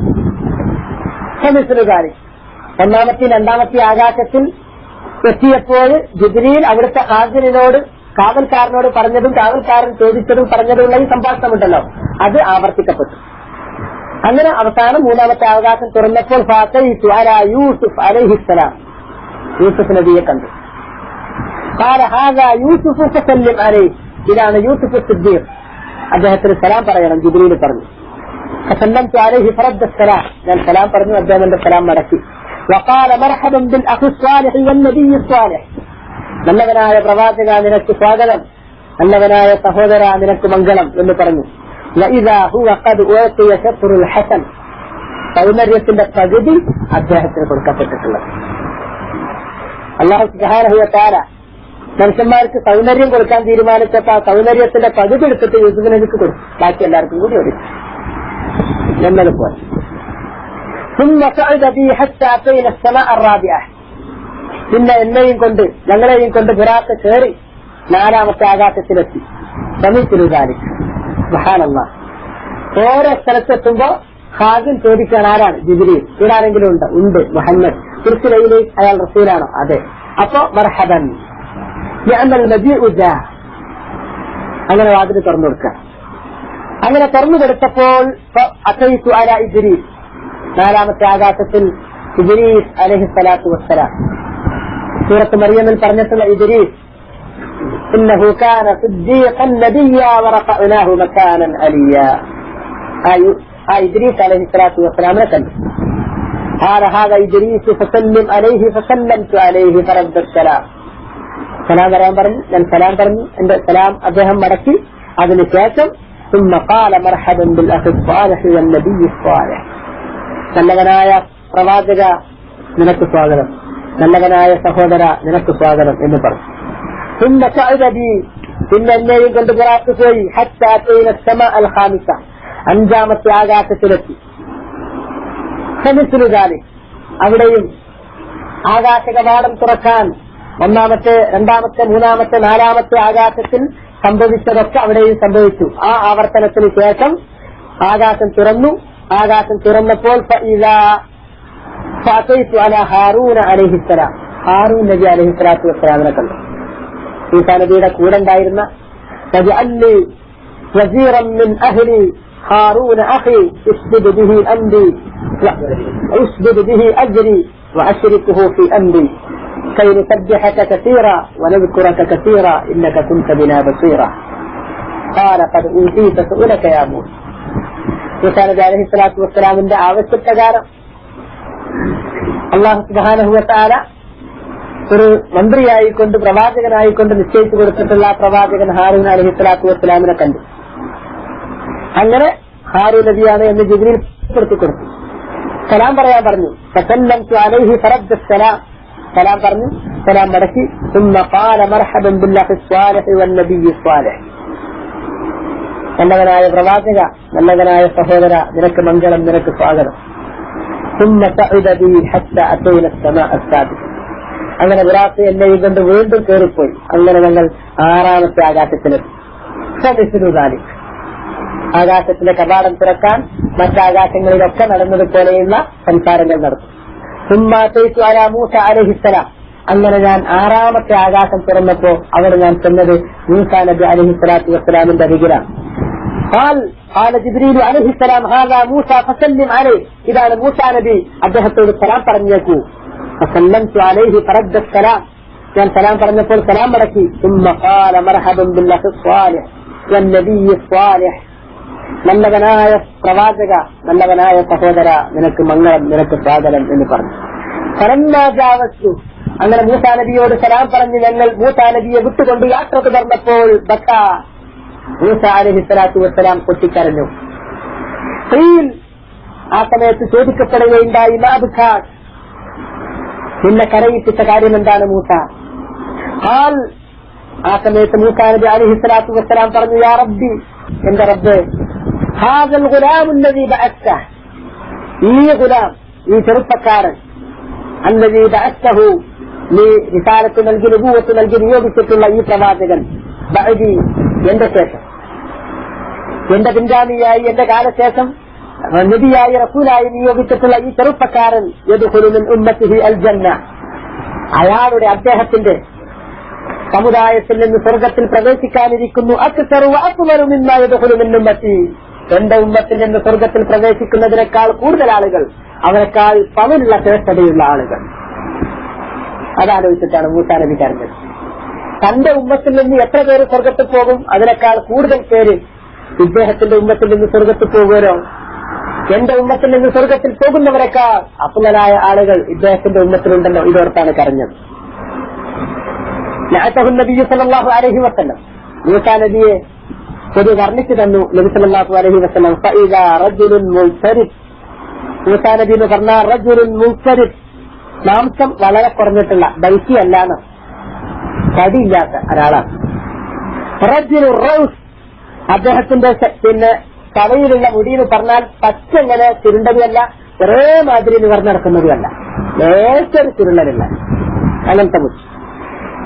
ഒന്നാമത്തെയും 2ാമത്തെ ആകാശത്തിൽ എത്തിയപ്പോൾ ജിബ്രീൽ അവിടുത്തെ ഹാജിറിനോട്, കാവൽക്കാരനോട് പറഞ്ഞതും കാവൽക്കാരൻ ചോദിച്ചതും പറഞ്ഞതുമുള്ള ഈ സംഭാഷണമുണ്ടല്ലോ, അത് ആവർത്തിക്കപ്പെട്ടു. അങ്ങനെ അവസാനം 3ാമത്തെ ആകാശം തുറന്നപ്പോൾ യൂസുഫ് അലൈഹിസ്സലാം, യൂസുഫ് നബിയെ കണ്ടു. ഇതാണ് യൂസുഫ് സിദ്ദീഖ്, അദ്ദേഹത്തിന് സലാം പറയണം. ജിബ്രീൽ പറഞ്ഞു. ഞാൻ സലാം പറഞ്ഞു, അദ്ദേഹം എന്റെ സലാം മടക്കി. وقال مرحبا بالاخ الصالح والنبي الصالح. നല്ലവനായ പ്രവാചക നിനക്ക് സ്വാഗതം, നല്ലവനായ സഹോദര നിനക്ക് മംഗളം എന്ന് പറഞ്ഞു. وإذا هو قد أعطي شطر الحسن. സൗന്ദര്യത്തിന്റെ പകുതി അദ്ദേഹത്തിന് കൊടുക്കപ്പെട്ടിട്ടുള്ളത്. അല്ലാഹു സുബ്ഹാനഹു വ തആല മനുഷ്യന്മാർക്ക് സൗന്ദര്യം കൊടുക്കാൻ തീരുമാനിച്ചപ്പോൾ ആ സൗന്ദര്യത്തിന്റെ പകുതി എടുത്തിട്ട് യൂസുഫ് നബിക്ക് കൊടുത്തു, ബാക്കി എല്ലാവർക്കും കൂടി കൊടുത്തു എന്നതുപോലെ. ثم صعد بي حتى أتينا السماء الرابعة. പിന്നെ ഞങ്ങളെയും കൊണ്ട് ബുറാഖ് കയറി 4ാമത്തെ ആകാശത്തിലെത്തി. സുബ്ഹാനല്ലാഹ്. ഓരോ സ്ഥലത്തെത്തുമ്പോ ഹാജിൻ ചോദിക്കാൻ ആരാണ്? ജിബ്രീൽ. ഇവിടെ ആരെങ്കിലും ഉണ്ട്? മുഹമ്മദ്. തിരുച്ചിലയിലെ അയാൾ റസൂലാണോ? അതെ. അപ്പോ മർഹബൻ അങ്ങനെ വാതിൽ തുറന്നു കൊടുക്കുക. അങ്ങനെ തുറന്നു കൊടുത്തപ്പോൾ അത്തൈതു അലാ ഇദ്രീസ്, 4ാമത്തെ ആകാശത്തിൽ ഇദ്രീസ് അലൈഹിസ്സലാത്തു വസ്സലാം. സൂറത്ത് മറിയമിൽ പറഞ്ഞിട്ടുള്ള ഇദ്രീസ്, ഇന്നഹു കാന സിദ്ദീഖൻ നബിയ്യ വറഫഅനാഹു മകാനൻ അലിയ്യ. ആ ഇദ്രീസ് അലൈഹിസ്സലാത്തു വസ്സലാമിനെ കണ്ടു. قال هذا إدريس فسلم عليه فسلمت عليه فرد السلام. സലാം പറയാൻ പറഞ്ഞു, ഞാൻ സലാം പറഞ്ഞു, എന്റെ സലാം അദ്ദേഹം മടക്കി. അതിനുശേഷം ثم قال مرحبا بالاخ الصالح والنبي الصالح. നല്ലവനായ പ്രവാചക നിനക്ക് സ്വാഗതം, നല്ലവനായ സഹോദര നിനക്ക് സ്വാഗതം എന്ന് പറഞ്ഞു. ثم صعد بي, പിന്നെ എന്നെയും കൊണ്ട് ബുറാഖ് പോയി. حتى أتينا السماء الخامسة, 5ാമത്തെ ആകാശത്തിലെത്തി. അവിടെയും ആകാശകവാടം തുറക്കാൻ 1ാമത്തെ 2ാമത്തെ 3ാമത്തെ 4ാമത്തെ ആകാശത്തിൽ സംഭവിച്ചതൊക്കെ അവിടെയും സംഭവിച്ചു. ആ ആവർത്തനത്തിന് ശേഷം ആകാശം തുറന്നു. ആകാശം തുറന്നപ്പോൾ ഹാറൂൻ നബി അലൈഹിസ്സലാത്തു വസ്സലാമിനെ കണ്ടു. ഈസാ നബിയുടെ കൂടെ ഉണ്ടായിരുന്ന فاجعل لي وزيرا من أهلي هارون أخي اشدد به أجري وأشركه في أمري كي نسبحك كثيرا ونذكرك كثيرا إنك كنت بنا بصيرا. قال قد أوتيت سؤلك يا موسى. موسى عليه الصلاة والسلام عند ആവശ്യപ്പെട്ട കാര്യം അല്ലാഹു സുബ്ഹാനഹു വ തആല ഒരു മന്ത്രിയായിക്കൊണ്ട് പ്രവാചകനായിക്കൊണ്ട് നിശ്ചയിച്ചു കൊടുത്തിട്ടുള്ള പ്രവാചകൻ ഹാറൂൻ അലൈഹി സ്വലാത്തു വസ്സലാമിനെ കണ്ടു. അങ്ങനെ ഹാറൂൻ നബിയാണ് എന്ന് ജിബ്രീൽ കൊടുത്തു. സലാം പറയാൻ പറഞ്ഞു. ഫസല്ലംതു അലൈഹി ഫറദ്ദ സലാം, സലാം പറഞ്ഞു, സലാം മടക്കി. ثم قال مرحبا بالله الصالح والنبي الصالح. നല്ലവനായ പ്രവാചക, നല്ലവനായ സഹോദര, നിനക്ക് മംഗളം, നിനക്ക് സ്വാഗതം. ثم صعد بي حتى أتينا السماء السادسة. അങ്ങനെ ബുറാഖ് എന്നെയും കൊണ്ട് വീണ്ടും കയറിപ്പോയി. അങ്ങനെ ഞങ്ങൾ 6ാമത്തെ ആകാശത്തിലെത്തി. ആകാശത്തിന്റെ കവാടം തുറക്കാൻ മറ്റാകാശങ്ങളിലൊക്കെ നടന്നതുപോലെയുള്ള സംസാരങ്ങൾ നടത്തും. സുമ്മാത്തൈതു അലാ മൂസ അലൈഹിസ്സലാം. അങ്ങനെ ഞാൻ 6ാമത്തെ ആകാശം തുറന്നപ്പോ അവിടെ ഞാൻ ചെന്നത് മൂസാ നബി അലൈഹിസ്സലാത്തു വസ്സലാമിന്റെ അരികിലാണ്. قال جبريل عليه السلام هذا موسى فسلم عليه. ഇതാണ് മൂസാ നബി, അദ്ദേഹത്തോട് സലാം പറഞ്ഞേക്കൂ. فسلمت عليه فرد السلام. ഞാൻ സലാം പറഞ്ഞപ്പോൾ സലാം മടക്കി. ثم قال مرحبا بالله الصالح والنبي الصالح. നല്ലവനായ പ്രവാചക, നല്ലവനായ സഹോദര, നിനക്ക് മംഗളം, നിനക്ക് സ്വാഗതം എന്ന് പറഞ്ഞു. ഫലന്നാജാവസ്തു. അങ്ങനെ മൂസാ നബിയോട് സലാം പറഞ്ഞ് ഞങ്ങൾ മൂസാ നബിയെ വിട്ടുകൊണ്ട് യാത്ര തുടർന്നപ്പോൾ ബക്ക മൂസ അലൈഹിസ്സലാത്തു വസ്സലാം പൊട്ടിക്കരഞ്ഞു. ആ സമയത്ത് ചോദിക്കപ്പെടുകയുണ്ടായി, മാബുഖാൻ, നിന്നെ കരയിപ്പിച്ച കാര്യം എന്താണ് മൂസ? ആ സമയത്ത് മൂസാ നബി അലൈഹിസ്സലാത്തു വസ്സലാം പറഞ്ഞു, യാ റബ്ബി, എന്റെ റബ്ബേ, ഹാദൽ ഗുലാമു അല്ലദീ ബഅസ്ത. ഈ ഗുലാം, ഈ ചെറുപ്പക്കാരൻ, അല്ലദീ ബഅസ്തഹു, നീ റിസാലത്ത് നൽകി, നബുവത്ത് നൽകി നിയോഗിച്ചിട്ടുള്ള ഈ പ്രവാചകൻ, ബഅദി, എന്റെ ശേഷം, എന്റെ പിൻഗാമിയായി, എന്റെ കാലശേഷം നബിയായി റസൂലായി നിയോഗിച്ചിട്ടുള്ള ഈ ചെറുപ്പക്കാരൻ, യദ്ഖുലു മിൻ ഉമ്മത്തിഹി അൽ ജന്ന, അയാളുടെ അദ്ദേഹത്തിന്റെ സമുദായത്തിൽ നിന്ന് സ്വർഗത്തിൽ പ്രവേശിക്കാനിരിക്കുന്നു. അക്സറു വഅക്ബറു മിമ്മാ യദ്ഖുലു മിൻ ഉമ്മത്തി, എന്റെ ഉമ്മത്തിൽ നിന്ന് സ്വർഗത്തിൽ പ്രവേശിക്കുന്നതിനേക്കാൾ കൂടുതൽ ആളുകൾ, അവരെക്കാൾ പവനുള്ള ശ്രേഷ്ഠതയുള്ള ആളുകൾ. അതാലോചിച്ചിട്ടാണ് മൂസാ നബി കരഞ്ഞത്. തന്റെ ഉമ്മത്തിൽ നിന്ന് എത്ര പേര് സ്വർഗത്തിൽ പോകും, അതിനേക്കാൾ കൂടുതൽ പേര് ഇദ്ദേഹത്തിന്റെ ഉമ്മത്തിൽ നിന്ന് സ്വർഗത്തിൽ പോകുമല്ലോ. എന്റെ ഉമ്മത്തിൽ നിന്ന് സ്വർഗത്തിൽ പോകുന്നവരെക്കാൾ അഫ്ളലായ ആളുകൾ ഇദ്ദേഹത്തിന്റെ ഉമ്മത്തിലുണ്ടല്ലോ. ഇതോർത്താണ് കരഞ്ഞത്. നബി സല്ലല്ലാഹു അലൈഹി വസല്ലം മൂസാ നബിയെ പൊതു വർണ്ണിച്ചു തന്നു. നബി സല്ലല്ലാഹു അലൈഹി വസല്ലം ഫഇദാ റജുലുൻ മുൻഫരിദ്, മൂസാ നബി എന്ന് പറഞ്ഞാൽ റജുലുൻ മുൻഫരിദ്, മാംസം വളരെ കുറഞ്ഞിട്ടുള്ള, ബൈസി അല്ലാന്ന്, തടിയില്ലാത്ത ഒരാളാണ്. റജുലു റൗസ്, അദ്ദേഹത്തിന്റെ പിന്നെ തലയിലുള്ള മുടി എന്ന് പറഞ്ഞാൽ പച്ച ഇങ്ങനെ ചുരുണ്ടതുമല്ല, ഒരേ മാതിരി നിവർന്ന് നടക്കുന്നതുമല്ല, ലേശൊരു ചുരുണ്ടതില്ല, അങ്ങനത്തെ മുടി.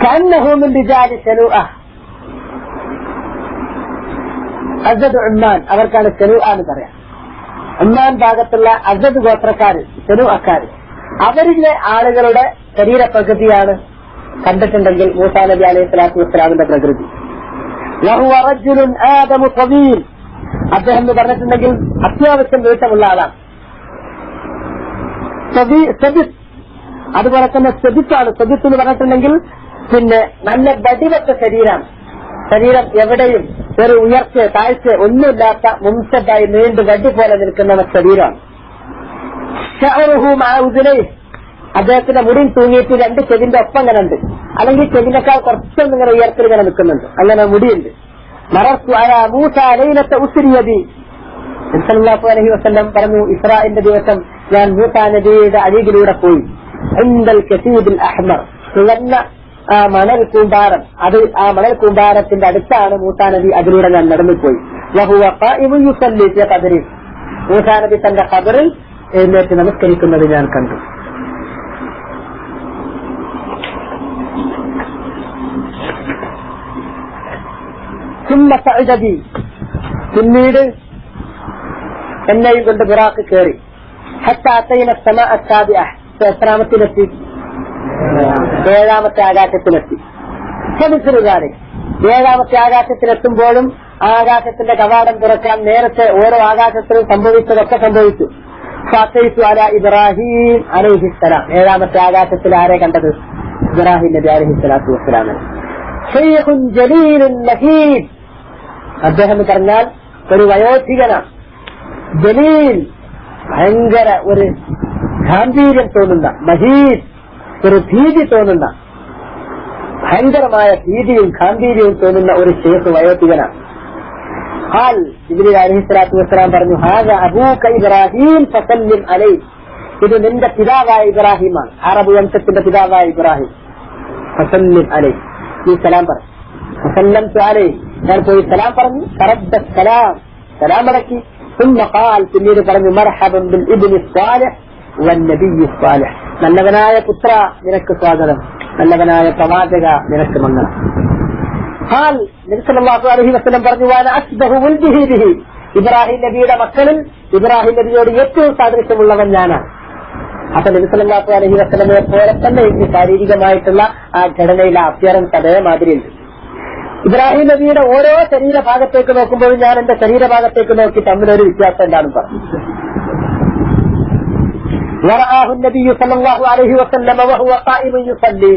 കന്നഹൂമിൻ റിജാലി ശനൂഅ, അസദ് ഉമ്മാൻ, അവർക്കാണ് ശനൂഅ എന്ന് പറയാം. ഉമ്മാൻ ഭാഗത്തുള്ള അസദ് ഗോത്രക്കാര്, ശനൂഅക്കാര്, അവരിലെ ആളുകളുടെ ശരീരപ്രകൃതിയാണ് കണ്ടിട്ടുണ്ടെങ്കിൽ മൂസാ നബി അലൈഹി സ്വലാത്തു വസ്സലാമിന്റെ പ്രകൃതി. വഹുവ റജുലുൻ ആദമു തവീൽ, അദ്ദേഹം എന്ന് പറഞ്ഞിട്ടുണ്ടെങ്കിൽ അത്യാവശ്യം വീട്ടമുള്ള ആളാണ്. അതുപോലെ തന്നെ സെബിത്താണ്. സെബിത്ത് എന്ന് പറഞ്ഞിട്ടുണ്ടെങ്കിൽ പിന്നെ നല്ല വടിവറ്റ ശരീരമാണ്. ശരീരം എവിടെയും ഒരു ഉയർച്ച താഴ്ച ഒന്നുമില്ലാത്ത മുംസദായി നീണ്ടു വടി പോലെ നിൽക്കുന്ന ശരീരമാണ്. അദ്ദേഹത്തിന്റെ മുടി തൂങ്ങിയിട്ട് 2 ചെവിന്റെ ഒപ്പം ഇങ്ങനെ ഉണ്ട്, അല്ലെങ്കിൽ ചെവിനേക്കാൾ കുറച്ചൊന്നും ഇങ്ങനെ ഉയർത്തിൽ ഇങ്ങനെ നിൽക്കുന്നുണ്ട്, അങ്ങനെ മുടിയുണ്ട്. സല്ലല്ലാഹു അലൈഹി വസല്ലം പറഞ്ഞു, ഇസ്രാഇന്റെ ദിവസം ഞാൻ മൂസാ നബിയുടെ അരികിലൂടെ പോയി. ഇൻദൽ കസീബിൽ അഹ്മർ, ചുവന്ന മണൽ കൂമ്പാരം, അത് ആ മണൽ കൂമ്പാരത്തിന്റെ അടുത്താണ് മൂസാ നബി, അതിലൂടെ ഞാൻ നടന്നുപോയി. വഹുവ ഖായിമുൻ യുസല്ലി ഫീ ഖബരി, മൂസാ നബി തന്റെ ഖബറിൽ എഴുന്നേറ്റ് നമസ്കരിക്കുന്നത് ഞാൻ കണ്ടു. പിന്നീട് എന്നെയും കൊണ്ട് ബുറാഖ് കയറി. എത്രാമത്തിലെത്തി? 7ാമത്തെ ആകാശത്തിലെത്തി. ഏഴാമത്തെ ആകാശത്തിലെത്തുമ്പോഴും ആകാശത്തിന്റെ കവാടം തുറക്കാൻ നേരത്തെ ഓരോ ആകാശത്തിലും സംഭവിച്ചതൊക്കെ സംഭവിച്ചു. ഫഅതൈതു അലാ ഇബ്രാഹിം അലൈഹിസ്സലാം. ഏഴാമത്തെ ആകാശത്തിൽ ആരെ കണ്ടത്? ഇബ്രാഹിം നബി അലൈഹിസ്സലാത്തു വസ്സലാം. ശൈഖുൻ ജലീലുൻ നഹീദ്. അദ്ദേഹം പറഞ്ഞാൽ ഒരു വയോധികനാണ്. ജലീൽ, ഭയങ്കര ഒരു ഗാംഭീര്യം തോന്നുന്ന, മഹീദ്, ഒരു ഭീതി തോന്നുന്ന, ഭയങ്കരമായ ഭീതിയും ഗാംഭീര്യവും തോന്നുന്ന ഒരു ശേഖ് വയോധികനാണ്. ഖാൽ ജിബ്രീൽ അലൈഹിസ്സലാത്തു വസ്സലാം പറഞ്ഞു, ഹാദാ അബൂക ഇബ്രാഹിം ഫസല്ലിം അലൈഹി. ഇത് നിന്റെ പിതാവായ ഇബ്രാഹിമാണ്, അറബ് വംശത്തിന്റെ പിതാവായ ഇബ്രാഹിം. ഫസല്ലിം അലൈഹി, നീ സലാം പറഞ്ഞു. ഫസല്ലംതു അലൈഹി, ഞാൻ പോയി സലാം പറഞ്ഞു. ഫറദ്ദ സലാം, സലാം മടക്കി. ثم قال, പിന്നീട് പറഞ്ഞു, മർഹബൻ ബിൽ ഇബ്നി സ്വാലിഹ് വന്നബിയ്യി സ്വാലിഹ്. നല്ലവനായ പുത്ര, നിനക്ക് സ്വാഗതം. നല്ലവനായ പ്രവാചക, നിനക്ക് മംഗളം. ഖാൽ, നബി സല്ലല്ലാഹു അലൈഹി വസല്ലം പറഞ്ഞു, വാന അസ്ബഹു വൽദിഹി ബിഹി. ഇബ്രാഹിം നബിയുടെ മക്കളിൽ ഇബ്രാഹിം നബിയോട് ഏറ്റവും സാദൃശ്യമുള്ളവൻ ഞാനാണ്. അപ്പൊ നബി സല്ലല്ലാഹു അലൈഹി വസല്ലമയെ പോലെ തന്നെ എനിക്ക് ശാരീരികമായിട്ടുള്ള ആ ഘടനയിൽ ആ അപ്പിയറൻസ് അതേ മാതിരിയുണ്ട്. ഇബ്രാഹിം നബിയുടെ ഓരോ ശരീരഭാഗത്തേക്ക് നോക്കുമ്പോഴും ഞാൻ എന്റെ ശരീരഭാഗത്തേക്ക് നോക്കി തമ്മിലൊരു വ്യത്യാസം എന്താണെന്ന് പറഞ്ഞു. ورآه النبي صلى الله عليه وسلم وهو قائم يصلي.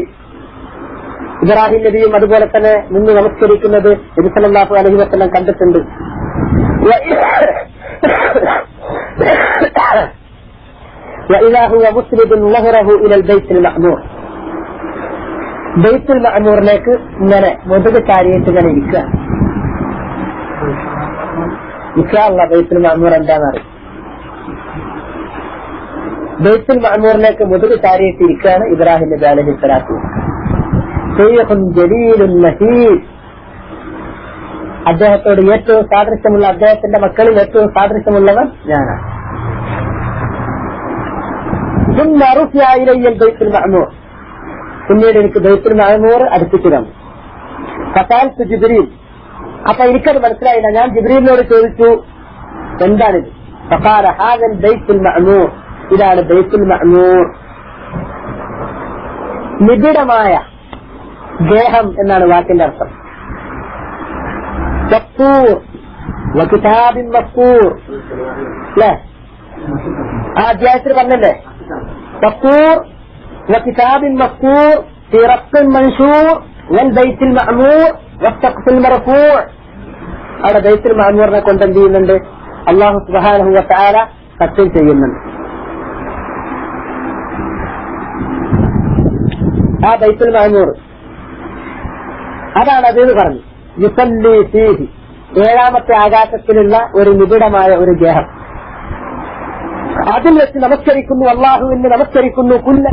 ഇബ്രാഹിം നബിയും അതുപോലെ തന്നെ നിന്ന് നമസ്കരിക്കുന്നത് നബി സല്ലല്ലാഹു അലൈഹി വസല്ലം കണ്ടിട്ടുണ്ട്. وإذا هو مسند ظهره إلى البيت المعمور. ബൈത്തുൽ മഅമൂറിലേക്ക് ഇങ്ങനെ മുതുക് ചാരിയിട്ട് ഇങ്ങനെ ഇരിക്കുക. ഇൻഷാ അല്ലാഹ് ബൈത്തുൽ മഅമൂർ എന്താണെന്നറിയും. ബൈത്തുൽ മഅമൂറിലേക്ക് മുതുക് ചാരിയിട്ട് ഇരിക്കുകയാണ് ഇബ്രാഹിം നബി അലൈഹിസ്സലാത്തു വസ്സലാം. ജലീലുൻ നഹീദ്. അദ്ദേഹത്തോട് ഏറ്റവും സാദൃശ്യമുള്ള, അദ്ദേഹത്തിന്റെ മക്കളിൽ ഏറ്റവും സാദൃശ്യമുള്ളവൻ ഞാനാണ്. ثم رفع إلي البيت المعمور. പിന്നീട് എനിക്ക് ബൈത്തുൽ മഅമൂർ അടുപ്പിച്ചു തന്നു. ഫസഅൽതു ജിബ്രീൽ. അപ്പൊ എനിക്കത് മനസ്സിലായില്ല. ഞാൻ ജിബ്രീലിനോട് ചോദിച്ചു, എന്താണിത്? ഫഖാല ഹാദൽ ബൈത്തുൽ മഅമൂർ. ഇതാണ് ബൈത്തുൽ മഅമൂർ. നിബിഡമായ ഗേഹം എന്നാണ് വാക്കിന്റെ അർത്ഥം. മസ്തൂർ വകിതാബിൻ മസ്തൂർ അല്ലേ? ആ അധ്യായത്തിൽ പറഞ്ഞല്ലേ, മസ്തൂർ وكتاب مسطور في رق منشور والبيت المعمور والسقف المرفوع. അവിടെ ബൈത്തുൽ മഅമൂറിനെ കൊണ്ട് എന്ത് ചെയ്യുന്നുണ്ട്? അല്ലാഹു സുബ്ഹാനഹു വ തആല സത്യം ചെയ്യുന്നുണ്ട്. ആ ബൈത്തുൽ മഅമൂർ അതാണ് അതെന്ന് പറഞ്ഞു. യുസല്ലി ഫീഹി, ഏഴാമത്തെ ആകാശത്തിലുള്ള ഒരു നിബിഡമായ ഒരു ഗേഹം. അതിൽ വെച്ച് നമസ്കരിക്കുന്നു, അല്ലാഹുവിന് നമസ്കരിക്കുന്നു. കുല്ല